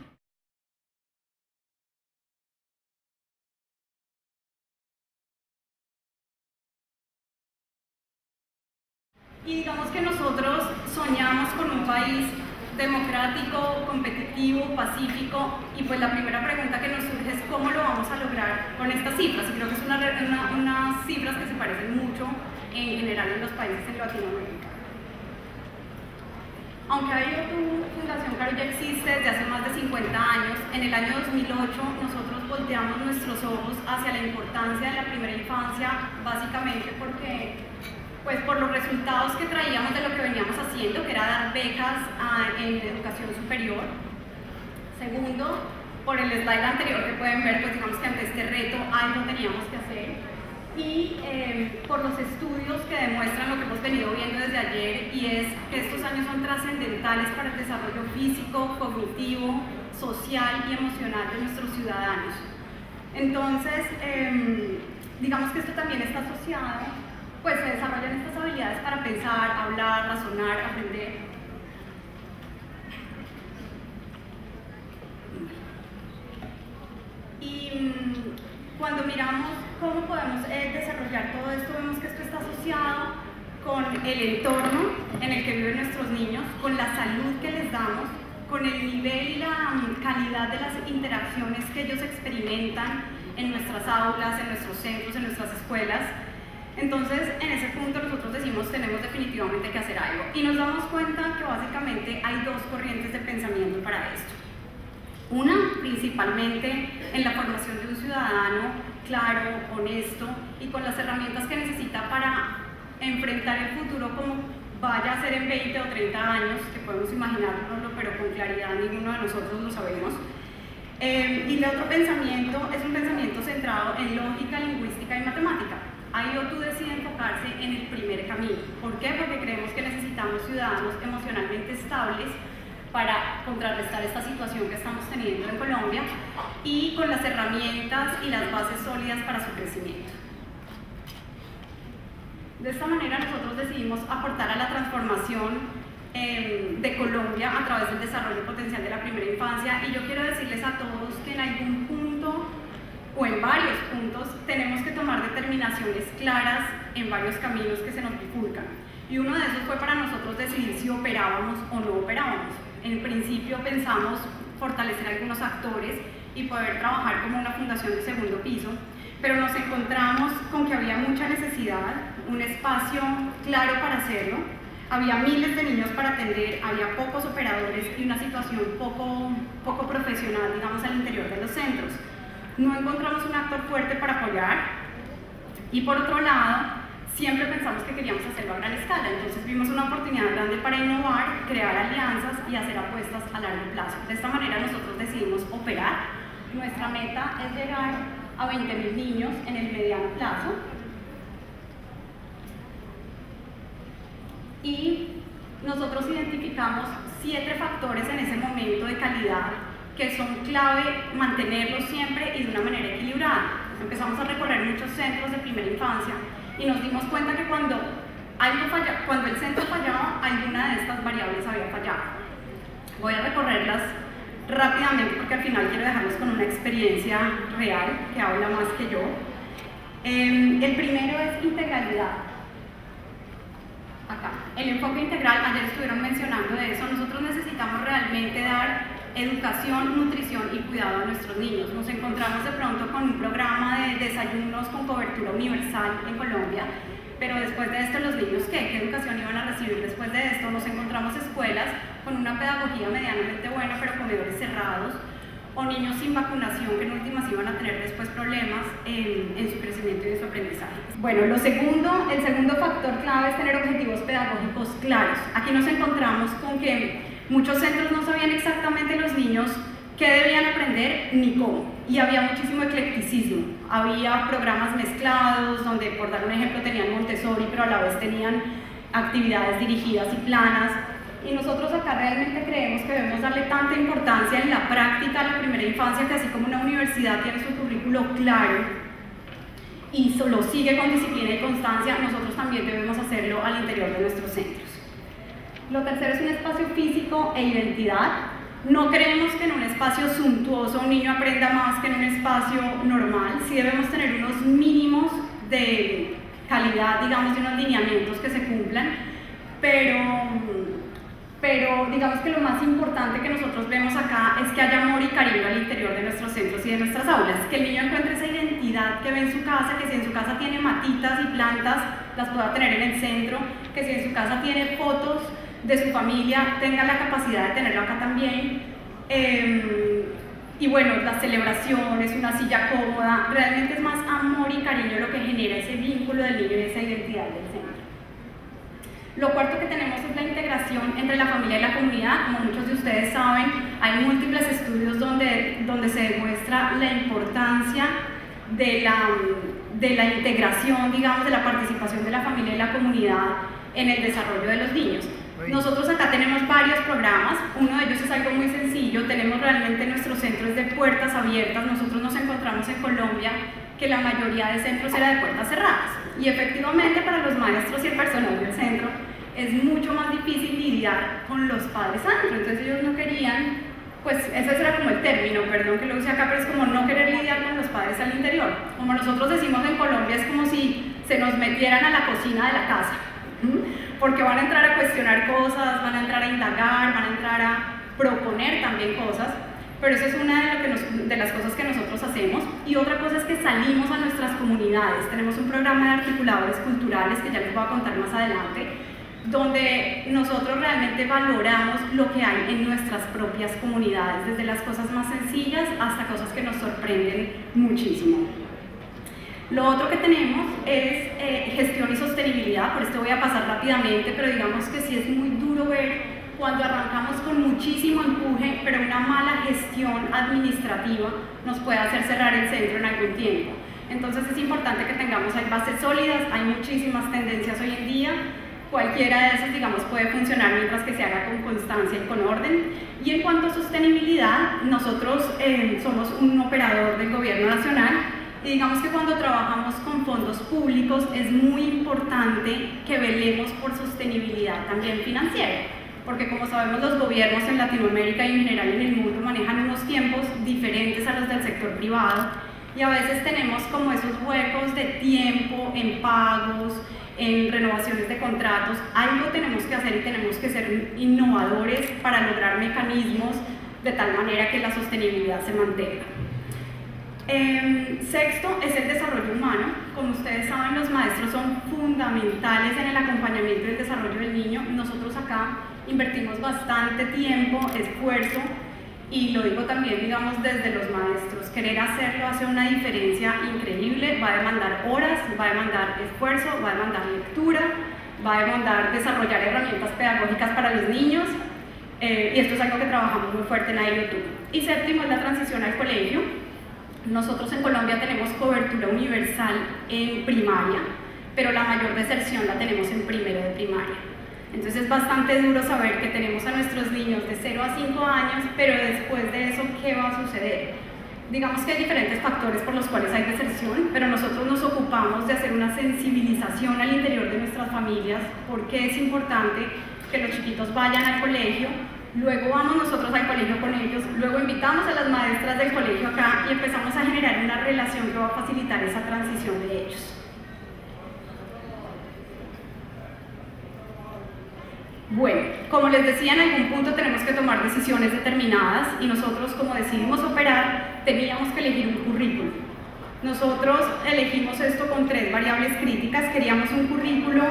Y digamos que nosotros soñamos con un país democrático, competitivo, pacífico, y pues la primera pregunta que nos surge es cómo lo vamos a lograr con estas cifras. Y creo que son unas cifras que se parecen mucho en general en los países en Latinoamérica. Aunque IO2 Fundación Claro ya existe desde hace más de 50 años, en el año 2008 nosotros volteamos nuestros ojos hacia la importancia de la primera infancia, básicamente porque, pues, por los resultados que traíamos de lo que veníamos haciendo, que era dar becas en educación superior. Segundo, por el slide anterior que pueden ver, pues digamos que ante este reto algo teníamos que hacer. Y por los estudios que demuestran lo que hemos venido viendo desde ayer, y es que estos años son trascendentales para el desarrollo físico, cognitivo, social y emocional de nuestros ciudadanos. Entonces, digamos que esto también está asociado, pues se desarrollan estas habilidades para pensar, hablar, razonar, aprender. Y cuando miramos cómo podemos desarrollar todo esto, vemos que esto está asociado con el entorno en el que viven nuestros niños, con la salud que les damos, con el nivel y la calidad de las interacciones que ellos experimentan en nuestras aulas, en nuestros centros, en nuestras escuelas. Entonces, en ese punto nosotros decimos tenemos definitivamente que hacer algo. Y nos damos cuenta que básicamente hay dos corrientes de pensamiento para esto. Una, principalmente en la formación de un ciudadano claro, honesto y con las herramientas que necesita para enfrentar el futuro como vaya a ser en 20 o 30 años, que podemos imaginárnoslo, pero con claridad ninguno de nosotros lo sabemos. Y el otro pensamiento es un pensamiento centrado en lógica, lingüística y matemática. IO2 decide enfocarse en el primer camino. ¿Por qué? Porque creemos que necesitamos ciudadanos emocionalmente estables para contrarrestar esta situación que estamos teniendo en Colombia y con las herramientas y las bases sólidas para su crecimiento. De esta manera nosotros decidimos aportar a la transformación de Colombia a través del desarrollo potencial de la primera infancia, y yo quiero decirles a todos que en algún punto o en varios puntos tenemos que tomar determinaciones claras en varios caminos que se nos bifurcan, y uno de esos fue para nosotros decidir si operábamos o no operábamos. En principio pensamos fortalecer algunos actores y poder trabajar como una fundación de segundo piso, pero nos encontramos con que había mucha necesidad, un espacio claro para hacerlo, había miles de niños para atender, había pocos operadores y una situación poco profesional, digamos, al interior de los centros. No encontramos un actor fuerte para apoyar, y por otro lado, siempre pensamos que queríamos hacerlo a gran escala, entonces vimos una oportunidad grande para innovar, crear alianzas y hacer apuestas a largo plazo. De esta manera nosotros decidimos operar. Nuestra meta es llegar a 20.000 niños en el mediano plazo, y nosotros identificamos 7 factores en ese momento de calidad que son clave mantenerlos siempre y de una manera equilibrada. Empezamos a recorrer muchos centros de primera infancia y nos dimos cuenta que cuando el centro fallaba, alguna de estas variables había fallado. Voy a recorrerlas rápidamente porque al final quiero dejarlos con una experiencia real que habla más que yo. El primero es integralidad. Acá, el enfoque integral, ayer estuvieron mencionando de eso. Nosotros necesitamos realmente dar educación, nutrición y cuidado a nuestros niños. Nos encontramos de pronto con un programa de desayunos con cobertura universal en Colombia, pero después de esto los niños, ¿qué educación iban a recibir después de esto? Nos encontramos escuelas con una pedagogía medianamente buena, pero comedores cerrados, o niños sin vacunación que en últimas iban a tener después problemas en su crecimiento y en su aprendizaje. Bueno, el segundo factor clave es tener objetivos pedagógicos claros. Aquí nos encontramos con que muchos centros no sabían exactamente los niños qué debían aprender ni cómo, y había muchísimo eclecticismo. Había programas mezclados donde, por dar un ejemplo, tenían Montessori, pero a la vez tenían actividades dirigidas y planas. Y nosotros acá realmente creemos que debemos darle tanta importancia en la práctica a la primera infancia, que así como una universidad tiene su currículo claro y lo sigue con disciplina y constancia, nosotros también debemos hacerlo al interior de nuestros centros. Lo tercero es un espacio físico e identidad. No creemos que en un espacio suntuoso un niño aprenda más que en un espacio normal. Sí debemos tener unos mínimos de calidad, digamos, de unos lineamientos que se cumplan, pero digamos que lo más importante que nosotros vemos acá es que haya amor y cariño al interior de nuestros centros y de nuestras aulas, que el niño encuentre esa identidad que ve en su casa, que si en su casa tiene matitas y plantas, las pueda tener en el centro, que si en su casa tiene fotos de su familia, tenga la capacidad de tenerlo acá también. Y bueno, las celebraciones, una silla cómoda, realmente es más amor y cariño lo que genera ese vínculo del niño y esa identidad del centro. Lo cuarto que tenemos es la integración entre la familia y la comunidad. Como muchos de ustedes saben, hay múltiples estudios donde se demuestra la importancia de la integración, digamos, de la participación de la familia y la comunidad en el desarrollo de los niños. Nosotros acá tenemos varios programas, uno de ellos es algo muy sencillo, tenemos realmente nuestros centros de puertas abiertas. Nosotros nos encontramos en Colombia que la mayoría de centros era de puertas cerradas, y efectivamente para los maestros y el personal del centro es mucho más difícil lidiar con los padres adentro. Entonces ellos no querían, pues ese era como el término, perdón que lo use acá, pero es como no querer lidiar con los padres al interior. Como nosotros decimos en Colombia, es como si se nos metieran a la cocina de la casa, porque van a entrar a cuestionar cosas, van a entrar a indagar, van a entrar a proponer también cosas. Pero eso es una de las cosas que nosotros hacemos. Y otra cosa es que salimos a nuestras comunidades. Tenemos un programa de articuladores culturales que ya les voy a contar más adelante, donde nosotros realmente valoramos lo que hay en nuestras propias comunidades, desde las cosas más sencillas hasta cosas que nos sorprenden muchísimo. Lo otro que tenemos es gestión y sostenibilidad. Por esto voy a pasar rápidamente, pero digamos que sí es muy duro ver cuando arrancamos con muchísimo empuje, pero una mala gestión administrativa nos puede hacer cerrar el centro en algún tiempo. Entonces es importante que tengamos ahí bases sólidas. Hay muchísimas tendencias hoy en día, cualquiera de esas, digamos, puede funcionar mientras que se haga con constancia y con orden. Y en cuanto a sostenibilidad, nosotros somos un operador del gobierno nacional, y digamos que cuando trabajamos con fondos públicos es muy importante que velemos por sostenibilidad también financiera. porque como sabemos los gobiernos en Latinoamérica y en general en el mundo manejan unos tiempos diferentes a los del sector privado y a veces tenemos como esos huecos de tiempo en pagos, en renovaciones de contratos. Algo tenemos que hacer y tenemos que ser innovadores para lograr mecanismos de tal manera que la sostenibilidad se mantenga. Sexto es el desarrollo humano. Como ustedes saben, los maestros son fundamentales en el acompañamiento y el desarrollo del niño. Nosotros acá invertimos bastante tiempo, esfuerzo, y lo digo también, digamos, desde los maestros. Querer hacerlo hace una diferencia increíble, va a demandar horas, va a demandar esfuerzo, va a demandar lectura, va a demandar desarrollar herramientas pedagógicas para los niños, y esto es algo que trabajamos muy fuerte en IoT. Y séptimo es la transición al colegio. Nosotros en Colombia tenemos cobertura universal en primaria, pero la mayor deserción la tenemos en primero de primaria. Entonces es bastante duro saber que tenemos a nuestros niños de 0 a 5 años, pero después de eso, ¿qué va a suceder? Digamos que hay diferentes factores por los cuales hay deserción, pero nosotros nos ocupamos de hacer una sensibilización al interior de nuestras familias, porque es importante que los chiquitos vayan al colegio, luego vamos nosotros al colegio con ellos, luego invitamos a las maestras del colegio acá y empezamos a generar una relación que va a facilitar esa transición de ellos. Bueno, como les decía, en algún punto tenemos que tomar decisiones determinadas y nosotros, como decidimos operar, teníamos que elegir un currículo. Nosotros elegimos esto con 3 variables críticas. Queríamos un currículo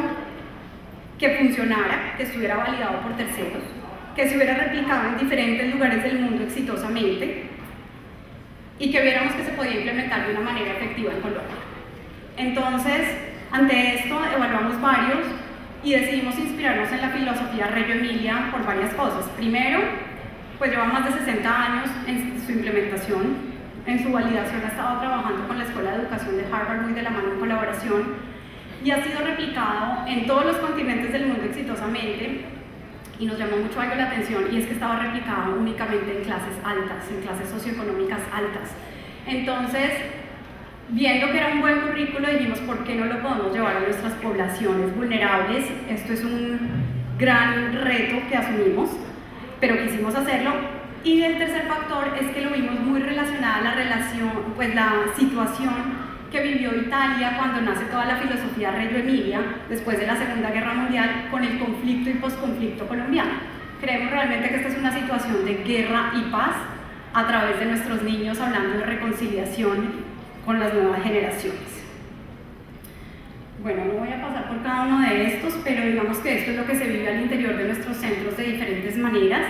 que funcionara, que estuviera validado por terceros, que se hubiera replicado en diferentes lugares del mundo exitosamente y que viéramos que se podía implementar de una manera efectiva en Colombia. Entonces, ante esto, evaluamos varios y decidimos inspirarnos en la filosofía Reggio Emilia por varias cosas. Primero, pues lleva más de 60 años en su implementación, en su validación ha estado trabajando con la Escuela de Educación de Harvard muy de la mano en colaboración y ha sido replicado en todos los continentes del mundo exitosamente y nos llamó mucho algo la atención y es que estaba replicado únicamente en clases altas, en clases socioeconómicas altas. Entonces, viendo que era un buen currículo, dijimos, ¿por qué no lo podemos llevar a nuestras poblaciones vulnerables? Esto es un gran reto que asumimos, pero quisimos hacerlo. Y el tercer factor es que lo vimos muy relacionada a la situación que vivió Italia cuando nace toda la filosofía Reggio Emilia, después de la Segunda Guerra Mundial, con el conflicto y posconflicto colombiano. Creemos realmente que esta es una situación de guerra y paz a través de nuestros niños, hablando de reconciliación con las nuevas generaciones. Bueno, no voy a pasar por cada uno de estos, pero digamos que esto es lo que se vive al interior de nuestros centros de diferentes maneras.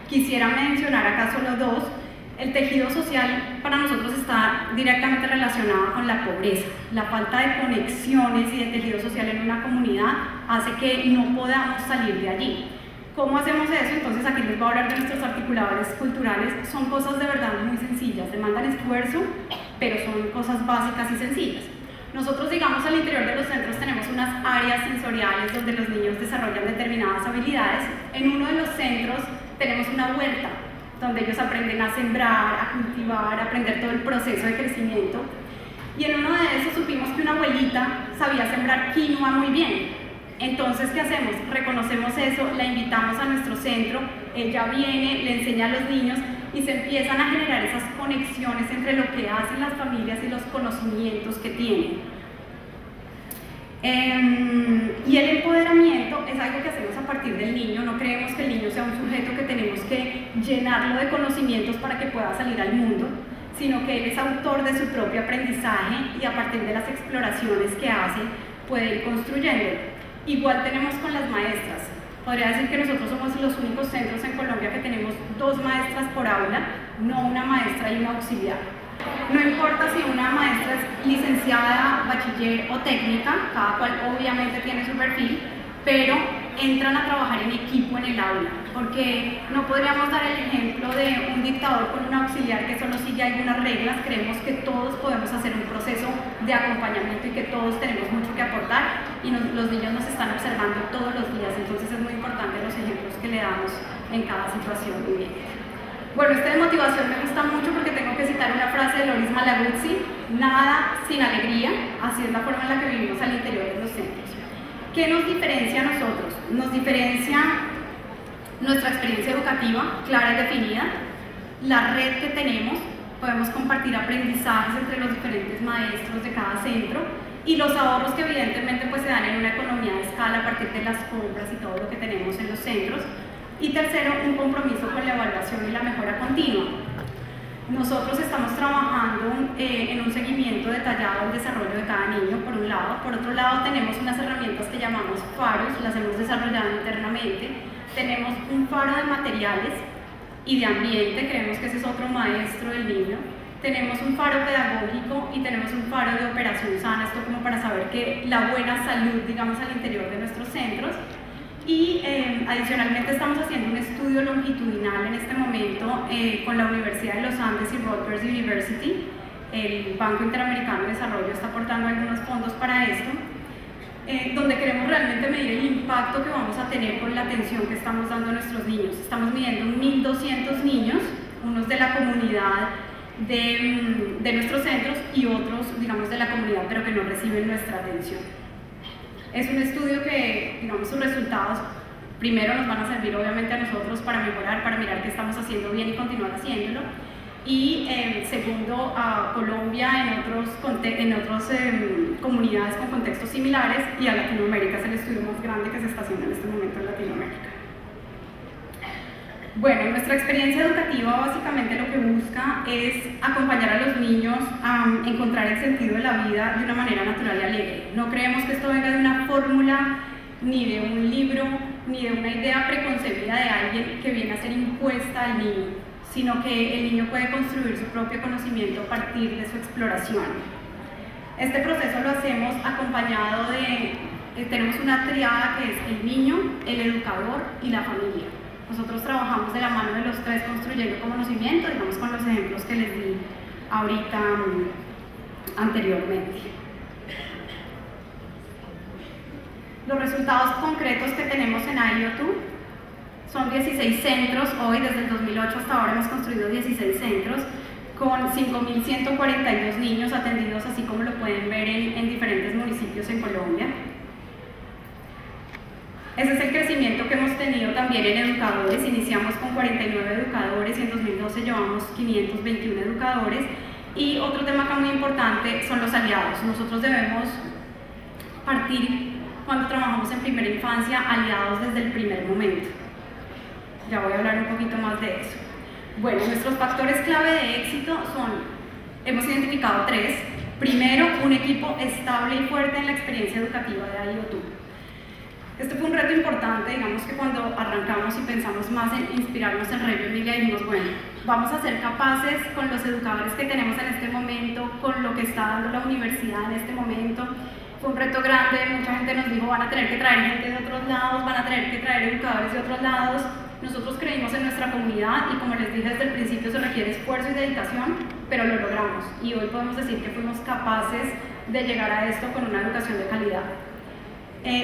Quisiera mencionar acá solo 2. El tejido social para nosotros está directamente relacionado con la pobreza. La falta de conexiones y de tejido social en una comunidad hace que no podamos salir de allí. ¿Cómo hacemos eso? Entonces aquí les voy a hablar de nuestros articuladores culturales. Son cosas de verdad muy sencillas, demandan esfuerzo, pero son cosas básicas y sencillas. Nosotros, digamos, al interior de los centros tenemos unas áreas sensoriales donde los niños desarrollan determinadas habilidades. En uno de los centros tenemos una huerta, donde ellos aprenden a sembrar, a cultivar, a aprender todo el proceso de crecimiento. Y en uno de esos supimos que una abuelita sabía sembrar quinoa muy bien. Entonces, ¿qué hacemos? Reconocemos eso, la invitamos a nuestro centro, ella viene, le enseña a los niños y se empiezan a generar esas conexiones entre lo que hacen las familias y los conocimientos que tienen. Y el empoderamiento es algo que hacemos a partir del niño. No creemos que el niño sea un sujeto que tenemos que llenarlo de conocimientos para que pueda salir al mundo, sino que él es autor de su propio aprendizaje y a partir de las exploraciones que hace puede ir construyendo. Igual tenemos con las maestras. Podría decir que nosotros somos los únicos centros en Colombia que tenemos 2 maestras por aula, no una maestra y una auxiliar. No importa si una maestra es licenciada, bachiller o técnica, cada cual obviamente tiene su perfil, pero entran a trabajar en equipo en el aula, porque no podríamos dar el ejemplo de un dictador con un auxiliar que solo sigue algunas reglas. Creemos que todos podemos hacer un proceso de acompañamiento y que todos tenemos mucho que aportar y los niños nos están observando todos los días, entonces es muy importante los ejemplos que le damos en cada situación viviente. Bueno, este de motivación me gusta mucho porque tengo que citar una frase de Loris Malaguzzi: nada sin alegría, así es la forma en la que vivimos al interior de los centros. ¿Qué nos diferencia a nosotros? Nos diferencia nuestra experiencia educativa clara y definida, la red que tenemos, podemos compartir aprendizajes entre los diferentes maestros de cada centro y los ahorros que evidentemente pues se dan en una economía de escala a partir de las compras y todo lo que tenemos en los centros. Y tercero, un compromiso con la evaluación y la mejora continua. Nosotros estamos trabajando en un seguimiento detallado del desarrollo de cada niño, por un lado. Por otro lado, tenemos unas herramientas que llamamos faros, las hemos desarrollado internamente. Tenemos un faro de materiales y de ambiente, creemos que ese es otro maestro del niño. Tenemos un faro pedagógico y tenemos un faro de operación sana, esto como para saber que la buena salud, digamos, al interior de nuestros centros. Y adicionalmente estamos haciendo un estudio longitudinal en este momento con la Universidad de los Andes y Rutgers University. El Banco Interamericano de Desarrollo está aportando algunos fondos para esto, donde queremos realmente medir el impacto que vamos a tener con la atención que estamos dando a nuestros niños. Estamos midiendo 1.200 niños, unos de la comunidad de nuestros centros y otros, digamos, de la comunidad, pero que no reciben nuestra atención. Es un estudio que, digamos, sus resultados primero nos van a servir obviamente a nosotros para mejorar, para mirar qué estamos haciendo bien y continuar haciéndolo. Y segundo, a Colombia en otras comunidades con contextos similares, y a Latinoamérica. Es el estudio más grande que se está haciendo en este momento en Latinoamérica. Bueno, nuestra experiencia educativa básicamente lo que busca es acompañar a los niños a encontrar el sentido de la vida de una manera natural y alegre. No creemos que esto venga de una fórmula, ni de un libro, ni de una idea preconcebida de alguien que viene a ser impuesta al niño, sino que el niño puede construir su propio conocimiento a partir de su exploración. Este proceso lo hacemos acompañado de, tenemos una triada que es el niño, el educador y la familia. Nosotros trabajamos de la mano de los tres construyendo conocimiento, digamos, con los ejemplos que les di ahorita anteriormente. Los resultados concretos que tenemos en IO2 son 16 centros. Hoy, desde el 2008 hasta ahora, hemos construido 16 centros con 5.142 niños atendidos, así como lo pueden ver en diferentes municipios en Colombia. Ese es el crecimiento que hemos tenido también en educadores. Iniciamos con 49 educadores y en 2012 llevamos 521 educadores. Y otro tema acá muy importante son los aliados. Nosotros debemos partir, cuando trabajamos en primera infancia, aliados desde el primer momento. Ya voy a hablar un poquito más de eso. Bueno, nuestros factores clave de éxito son, hemos identificado tres. Primero, un equipo estable y fuerte en la experiencia educativa de IO2. Este fue un reto importante, digamos que cuando arrancamos y pensamos más en inspirarnos en Reggio Emilia, dijimos, bueno, vamos a ser capaces con los educadores que tenemos en este momento, con lo que está dando la universidad en este momento. Fue un reto grande, mucha gente nos dijo, van a tener que traer gente de otros lados, van a tener que traer educadores de otros lados. Nosotros creímos en nuestra comunidad y, como les dije desde el principio, se requiere esfuerzo y dedicación, pero lo logramos. Y hoy podemos decir que fuimos capaces de llegar a esto con una educación de calidad.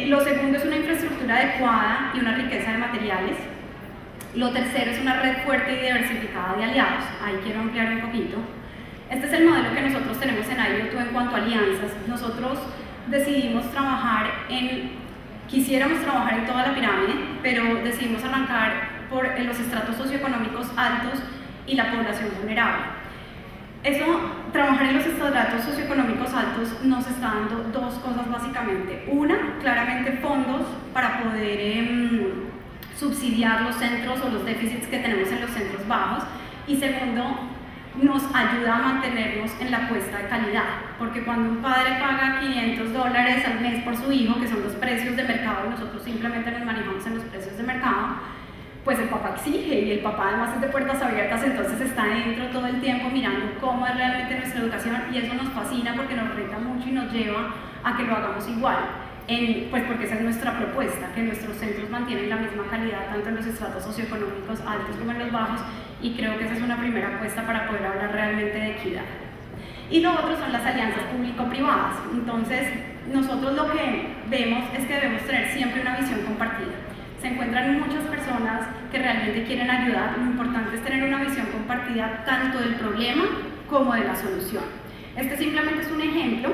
Lo segundo es una infraestructura adecuada y una riqueza de materiales. Lo tercero es una red fuerte y diversificada de aliados. Ahí quiero ampliar un poquito. Este es el modelo que nosotros tenemos en IO2 en cuanto a alianzas. Nosotros decidimos quisiéramos trabajar en toda la pirámide, pero decidimos arrancar por los estratos socioeconómicos altos y la población vulnerable. Trabajar en los estratos socioeconómicos altos nos está dando dos cosas básicamente. Una, claramente fondos para poder subsidiar los centros o los déficits que tenemos en los centros bajos. Y segundo, nos ayuda a mantenernos en la apuesta de calidad, porque cuando un padre paga $500 al mes por su hijo, que son los precios de mercado, y nosotros simplemente nos manejamos en los precios de mercado, pues el papá exige, y el papá además es de puertas abiertas, entonces está dentro todo el tiempo mirando cómo es realmente nuestra educación, y eso nos fascina porque nos reta mucho y nos lleva a que lo hagamos igual, pues porque esa es nuestra propuesta, que nuestros centros mantienen la misma calidad tanto en los estratos socioeconómicos altos como en los bajos, y creo que esa es una primera apuesta para poder hablar realmente de equidad. Y lo otro son las alianzas público-privadas. Entonces, nosotros lo que vemos es que debemos tener siempre una visión compartida. Se encuentran muchas personas que realmente quieren ayudar. Lo importante es tener una visión compartida tanto del problema como de la solución. Este simplemente es un ejemplo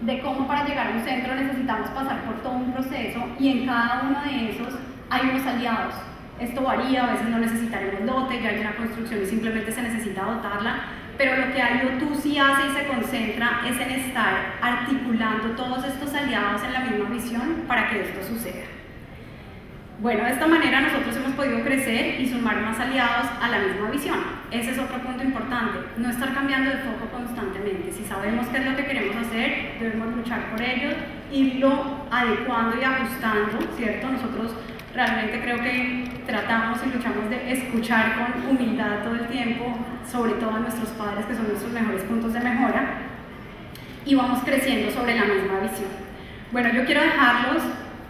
de cómo para llegar a un centro necesitamos pasar por todo un proceso, y en cada uno de esos hay unos aliados. Esto varía, a veces no necesitaremos lote, ya hay una construcción y simplemente se necesita dotarla, pero lo que IO2 sí hace y se concentra es en estar articulando todos estos aliados en la misma visión para que esto suceda. Bueno, de esta manera nosotros hemos podido crecer y sumar más aliados a la misma visión. Ese es otro punto importante, no estar cambiando de foco constantemente. Si sabemos qué es lo que queremos hacer, debemos luchar por ello, irlo adecuando y ajustando, ¿cierto? Nosotros realmente creo que tratamos y luchamos de escuchar con humildad todo el tiempo, sobre todo a nuestros padres, que son nuestros mejores puntos de mejora, y vamos creciendo sobre la misma visión. Bueno, yo quiero dejarlos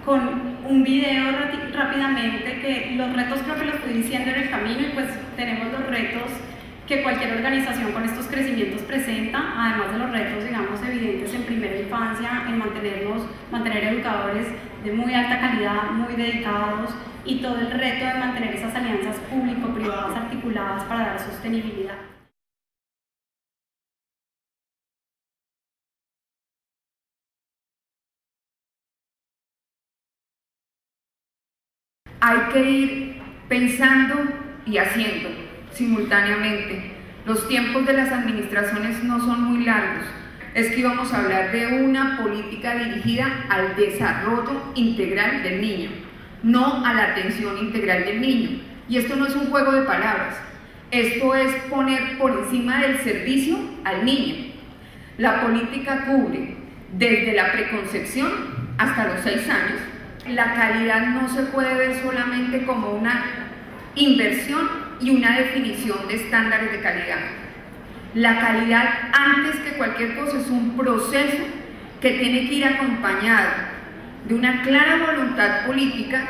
con un video rápidamente, que los retos creo que los fui diciendo en el camino, y pues tenemos los retos que cualquier organización con estos crecimientos presenta, además de los retos, digamos, evidentes en primera infancia, en mantener educadores de muy alta calidad, muy dedicados, y todo el reto de mantener esas alianzas público-privadas articuladas para dar sostenibilidad. Hay que ir pensando y haciendo simultáneamente. Los tiempos de las administraciones no son muy largos. Es que íbamos a hablar de una política dirigida al desarrollo integral del niño, no a la atención integral del niño. Y esto no es un juego de palabras, esto es poner por encima del servicio al niño. La política cubre desde la preconcepción hasta los 6 años. La calidad no se puede ver solamente como una inversión y una definición de estándares de calidad. La calidad, antes que cualquier cosa, es un proceso que tiene que ir acompañado de una clara voluntad política,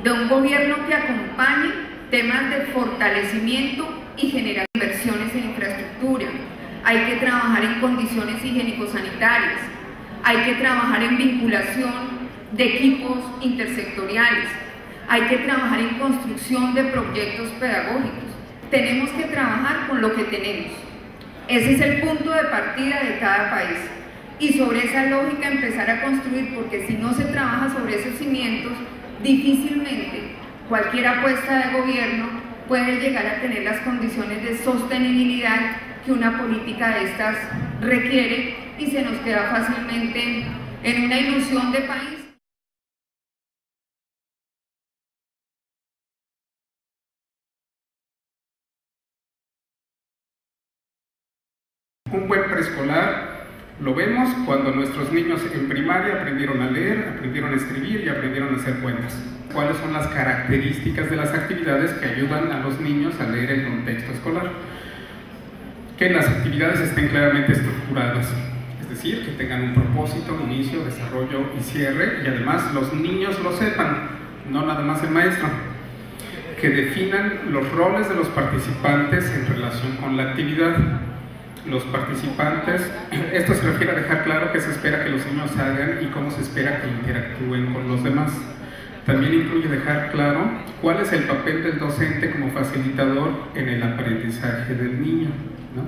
de un gobierno que acompañe temas de fortalecimiento y generar inversiones en infraestructura. Hay que trabajar en condiciones higiénico-sanitarias, hay que trabajar en vinculación de equipos intersectoriales, hay que trabajar en construcción de proyectos pedagógicos. Tenemos que trabajar con lo que tenemos. Ese es el punto de partida de cada país, y sobre esa lógica empezar a construir, porque si no se trabaja sobre esos cimientos, difícilmente cualquier apuesta de gobierno puede llegar a tener las condiciones de sostenibilidad que una política de estas requiere, y se nos queda fácilmente en una ilusión de país. Un buen preescolar lo vemos cuando nuestros niños en primaria aprendieron a leer, aprendieron a escribir y aprendieron a hacer cuentas. ¿Cuáles son las características de las actividades que ayudan a los niños a leer el contexto escolar? Que las actividades estén claramente estructuradas, es decir, que tengan un propósito, inicio, desarrollo y cierre, y además los niños lo sepan, no nada más el maestro. Que definan los roles de los participantes en relación con la actividad. Los participantes, esto se refiere a dejar claro qué se espera que los niños hagan y cómo se espera que interactúen con los demás. También incluye dejar claro cuál es el papel del docente como facilitador en el aprendizaje del niño, ¿no?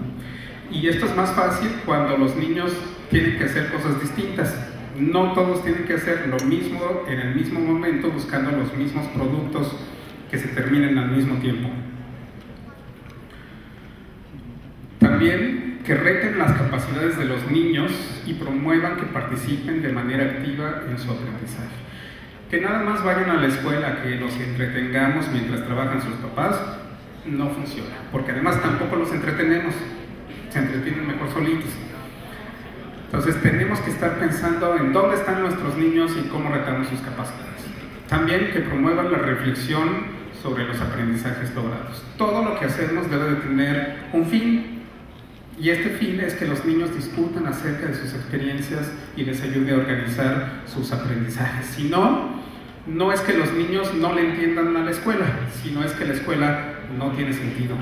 Y esto es más fácil cuando los niños tienen que hacer cosas distintas. No todos tienen que hacer lo mismo en el mismo momento, buscando los mismos productos que se terminen al mismo tiempo. También que reten las capacidades de los niños y promuevan que participen de manera activa en su aprendizaje. Que nada más vayan a la escuela, que los entretengamos mientras trabajan sus papás, no funciona, porque además tampoco los entretenemos, se entretienen mejor solitos. Entonces tenemos que estar pensando en dónde están nuestros niños y cómo retamos sus capacidades. También que promuevan la reflexión sobre los aprendizajes logrados. Todo lo que hacemos debe de tener un fin, y este fin es que los niños discutan acerca de sus experiencias y les ayude a organizar sus aprendizajes. Si no, no es que los niños no le entiendan a la escuela, sino es que la escuela no tiene sentido.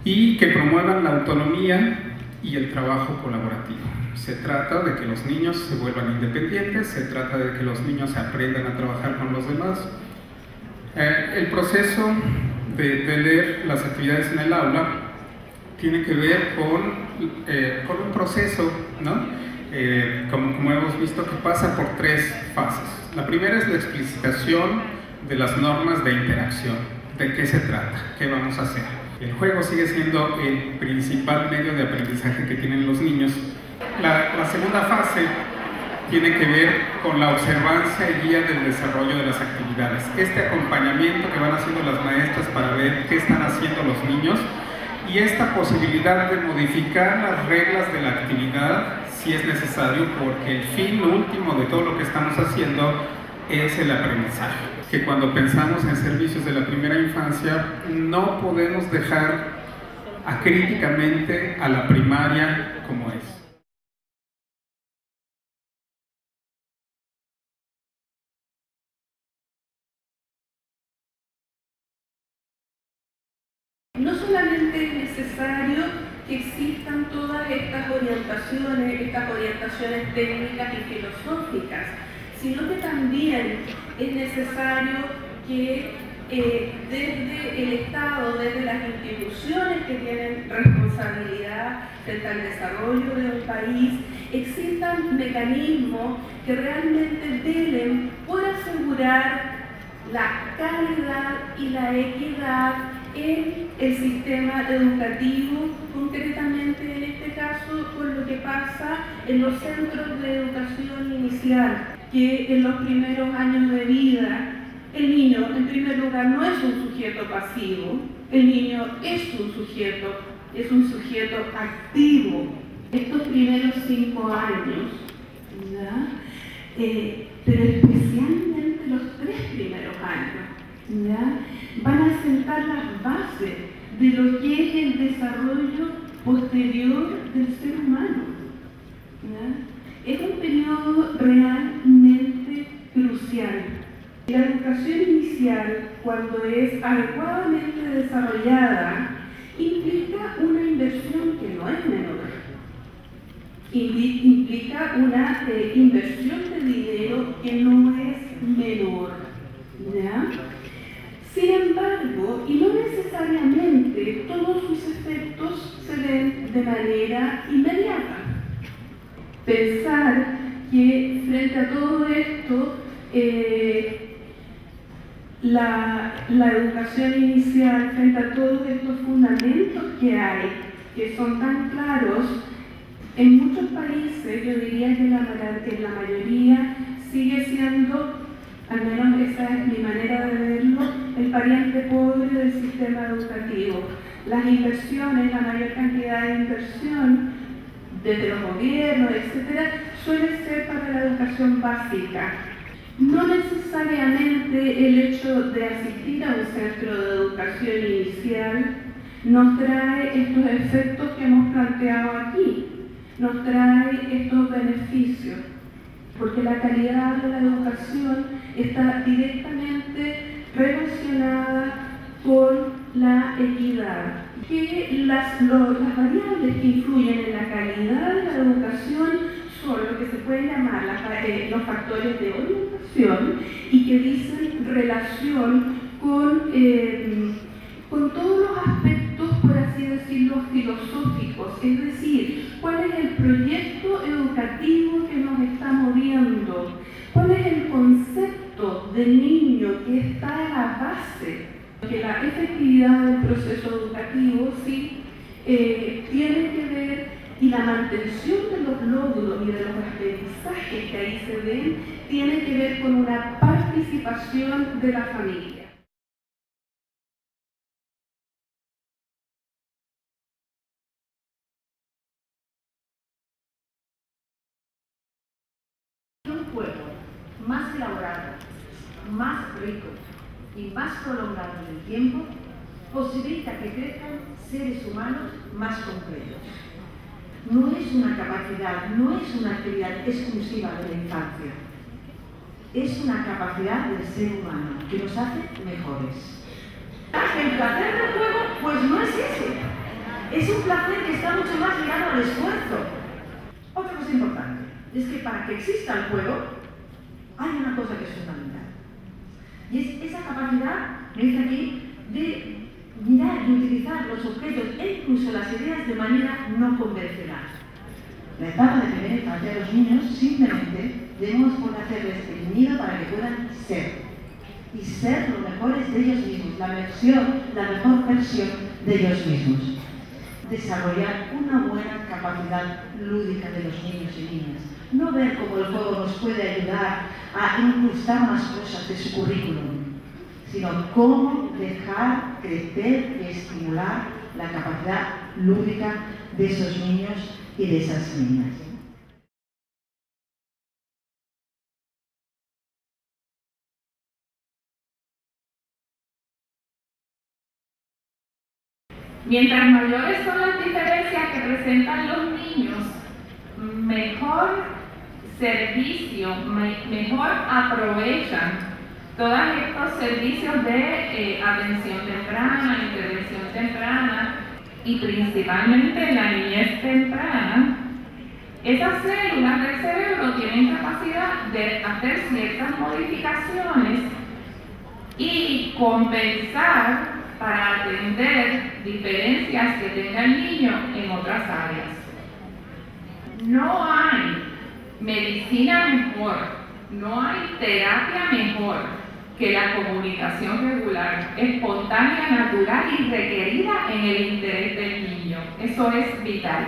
Y que promuevan la autonomía y el trabajo colaborativo. Se trata de que los niños se vuelvan independientes, se trata de que los niños aprendan a trabajar con los demás. El proceso de leer las actividades en el aula tiene que ver con un proceso, ¿no? Como hemos visto, que pasa por 3 fases. La primera es la explicitación de las normas de interacción. ¿De qué se trata? ¿Qué vamos a hacer? El juego sigue siendo el principal medio de aprendizaje que tienen los niños. La segunda fase tiene que ver con la observancia y guía del desarrollo de las actividades. Este acompañamiento que van haciendo las maestras para ver qué están haciendo los niños y esta posibilidad de modificar las reglas de la actividad si es necesario, porque el fin último de todo lo que estamos haciendo es el aprendizaje. Que cuando pensamos en servicios de la primera infancia no podemos dejar acríticamente a la primaria como es. No solamente es necesario que existan todas estas orientaciones técnicas y filosóficas, sino que también es necesario que desde el Estado, desde las instituciones que tienen responsabilidad frente al desarrollo de un país, existan mecanismos que realmente velen por asegurar la calidad y la equidad en el sistema educativo, concretamente en este caso con lo que pasa en los centros de educación inicial, que en los primeros años de vida el niño, en primer lugar, no es un sujeto pasivo, el niño es un sujeto activo. Estos primeros 5 años, ¿ya? Pero especialmente los 3 primeros años, ¿ya? Van a sentar las bases de lo que es el desarrollo posterior del ser humano, ¿ya? Es un periodo realmente crucial. La educación inicial, cuando es adecuadamente desarrollada, implica una inversión que no es menor. Implica una inversión de dinero que no es menor, ¿ya? Sin embargo, y no necesariamente todos sus efectos se ven de manera inmediata. Pensar que frente a todo esto, la educación inicial, frente a todos estos fundamentos que hay, que son tan claros, en muchos países, yo diría que en la mayoría, sigue siendo, al menos esa es mi manera de verlo, el pariente pobre del sistema educativo. Las inversiones, la mayor cantidad de inversión desde los gobiernos, etc., suele ser para la educación básica. No necesariamente el hecho de asistir a un centro de educación inicial nos trae estos efectos que hemos planteado aquí, nos trae estos beneficios, porque la calidad de la educación está directamente relacionada con la equidad. Que las variables que influyen en la calidad de la educación son lo que se puede llamar los factores de orientación y que dicen relación con todos los aspectos, por así decirlo, filosóficos, es decir, cuál es el proyecto educativo que nos está moviendo, cuál es el concepto del niño que está a la base, que la efectividad del proceso educativo sí tiene que ver, y la mantención de los logros y de los aprendizajes que ahí se ven, tiene que ver con una participación de la familia. Un juego más elaborado, más rico y más prolongado en el tiempo posibilita que crezcan seres humanos más completos. No es una capacidad, no es una actividad exclusiva de la infancia. Es una capacidad del ser humano que nos hace mejores. El placer del juego, pues no es ese. Es un placer que está mucho más ligado al esfuerzo. Otra cosa importante es que para que exista el juego hay una cosa que es fundamental. Y es esa capacidad, me dice aquí, de mirar y utilizar los objetos e incluso las ideas de manera no convencional. La etapa de primera infancia de los niños simplemente debemos hacerles el nido para que puedan ser. y ser los mejores de ellos mismos, la mejor versión de ellos mismos. Desarrollar una buena capacidad lúdica de los niños y niñas. No ver cómo el juego nos puede ayudar a incrustar más cosas de su currículum, sino cómo dejar crecer y estimular la capacidad lúdica de esos niños y de esas niñas. Mientras mayores son las diferencias que presentan los niños, mejor servicio, mejor aprovechan todos estos servicios de atención temprana, intervención temprana y principalmente en la niñez temprana. Esas células del cerebro tienen capacidad de hacer ciertas modificaciones y compensar para atender diferencias que tenga el niño en otras áreas. No hay medicina mejor, no hay terapia mejor que la comunicación regular, espontánea, natural y requerida en el interés del niño. Eso es vital.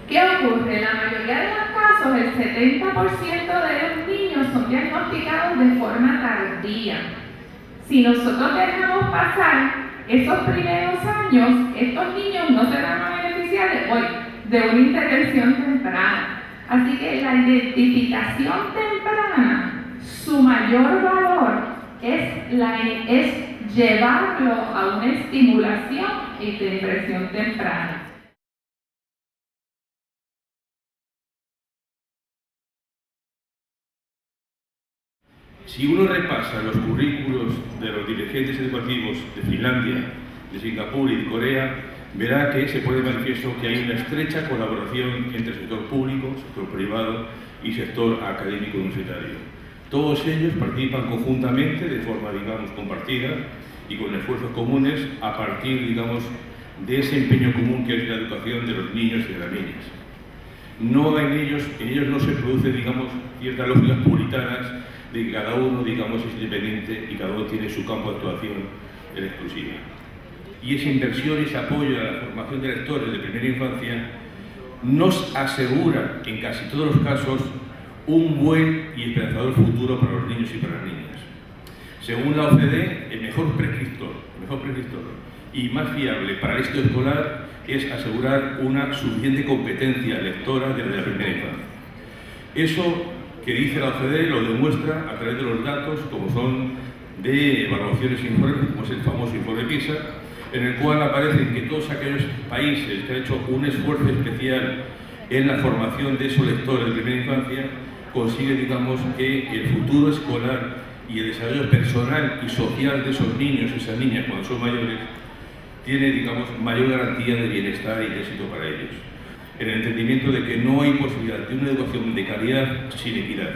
¿Qué ocurre? En la mayoría de los casos, el 70% de los niños son diagnosticados de forma tardía. Si nosotros dejamos pasar esos primeros años, estos niños no se van a beneficiar de una intervención temprana. Así que la identificación temprana, su mayor valor es llevarlo a una estimulación y intervención temprana. Si uno repasa los currículos de los dirigentes educativos de Finlandia, de Singapur y de Corea, verá que se pone de manifiesto que hay una estrecha colaboración entre el sector público, sector privado y sector académico universitario. Todos ellos participan conjuntamente, de forma, digamos, compartida y con esfuerzos comunes a partir, digamos, de ese empeño común que es la educación de los niños y de las niñas. No en ellos no se produce, digamos, ciertas lógicas puritanas de que cada uno, digamos, es independiente y cada uno tiene su campo de actuación en exclusiva. Y esa inversión y ese apoyo a la formación de lectores de primera infancia nos asegura, en casi todos los casos, un buen y esperanzador futuro para los niños y para las niñas. Según la OCDE, el mejor prescriptor y más fiable para el éxito escolar es asegurar una suficiente competencia lectora desde la primera infancia. Eso que dice la OCDE lo demuestra a través de los datos, como son de evaluaciones e informes, como es el famoso informe PISA, en el cual aparecen que todos aquellos países que han hecho un esfuerzo especial en la formación de esos lectores de primera infancia consiguen, digamos, que el futuro escolar y el desarrollo personal y social de esos niños y esas niñas cuando son mayores tiene, digamos, mayor garantía de bienestar y de éxito para ellos. En el entendimiento de que no hay posibilidad de una educación de calidad sin equidad.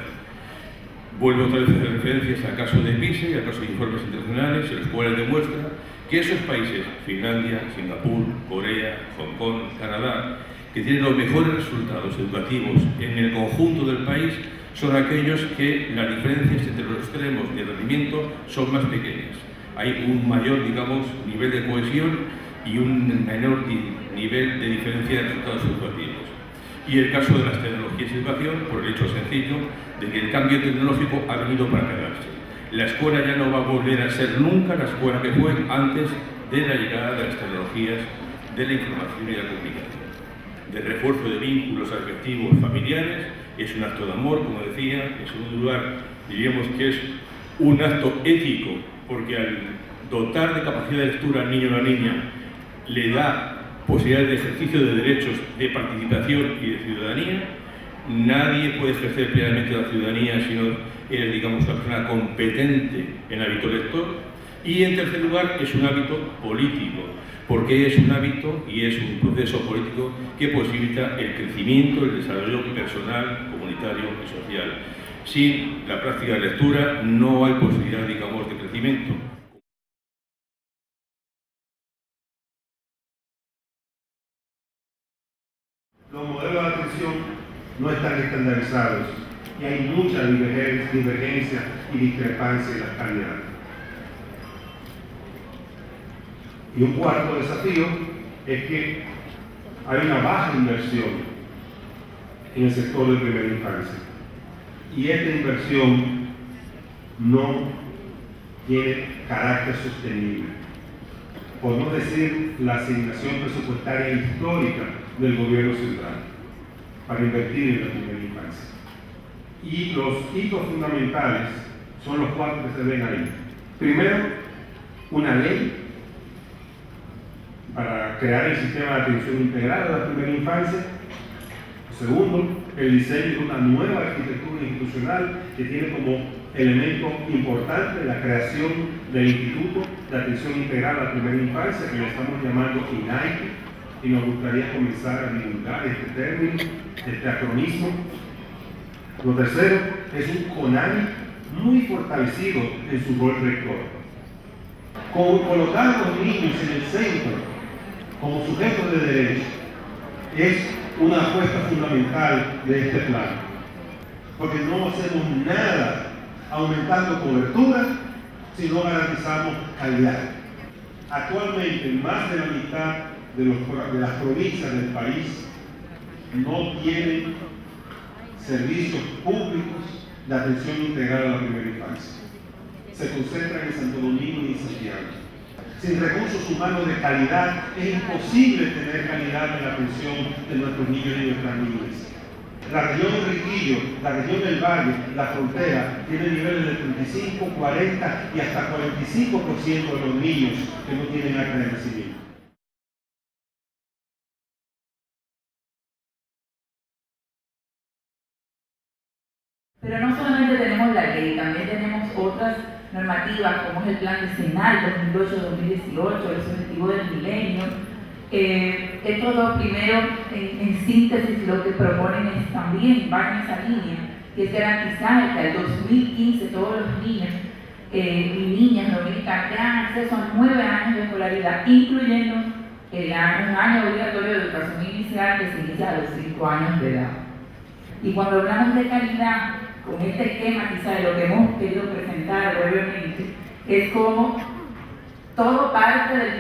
Vuelvo otra vez a hacer referencias al caso de PISA y al caso de informes internacionales, en los cuales demuestra que esos países, Finlandia, Singapur, Corea, Hong Kong, Canadá, que tienen los mejores resultados educativos en el conjunto del país, son aquellos que las diferencias entre los extremos de rendimiento son más pequeñas. Hay un mayor, digamos, nivel de cohesión y un menor nivel de diferencia de resultados educativos. Y el caso de las tecnologías de educación, por el hecho sencillo de que el cambio tecnológico ha venido para quedarse. La escuela ya no va a volver a ser nunca la escuela que fue antes de la llegada de las tecnologías de la información y de la comunicación. De refuerzo de vínculos afectivos familiares, es un acto de amor, como decía. En segundo lugar, diríamos que es un acto ético, porque al dotar de capacidad de lectura al niño o a la niña, le da posibilidades de ejercicio de derechos de participación y de ciudadanía. Nadie puede ejercer plenamente la ciudadanía si no es, digamos, una persona competente en el hábito lector. Y en tercer lugar, es un hábito político, porque es un hábito y es un proceso político que posibilita el crecimiento, el desarrollo personal, comunitario y social. Sin la práctica de lectura no hay posibilidad, digamos, de crecimiento. Los modelos de atención no están estandarizados y hay mucha divergencia y discrepancia en las calidades. Y un cuarto desafío es que hay una baja inversión en el sector de primera infancia. Y esta inversión no tiene carácter sostenible. Por no decir la asignación presupuestaria histórica del gobierno central para invertir en la primera infancia. Y los hitos fundamentales son los cuatro que se ven ahí. Primero, una ley para crear el sistema de atención integral a la primera infancia. Segundo, el diseño de una nueva arquitectura institucional que tiene como elemento importante la creación del Instituto de Atención Integral a la Primera Infancia, que le estamos llamando INAIPI, y nos gustaría comenzar a divulgar este término, este acronismo. Lo tercero es un CONANI muy fortalecido en su rol rector. Colocar a los niños en el centro como sujetos de derecho es una apuesta fundamental de este plan, porque no hacemos nada aumentando cobertura si no garantizamos calidad. Actualmente, más de la mitad de las provincias del país no tienen servicios públicos de atención integral a la primera infancia. Se concentran en Santo Domingo y en Santiago. Sin recursos humanos de calidad es imposible tener calidad en la atención de nuestros niños y nuestras niñas. La región de Riquillo, la región del Valle, la frontera, tiene niveles de 35, 40 y hasta 45% de los niños que no tienen acta de nacimiento. Pero no solamente tenemos la ley, también tenemos otras normativas como es el Plan Decenal 2008-2018, el Objetivo del Milenio. Estos dos primeros, en síntesis, lo que proponen es también, van en esa línea, que es garantizar que al 2015 todos los niños y niñas dominicanas tengan acceso a 9 años de escolaridad, incluyendo un año obligatorio de educación inicial que se inicia a los 5 años de edad. Y cuando hablamos de calidad, con este esquema quizá de lo que hemos querido presentar brevemente, es como todo parte del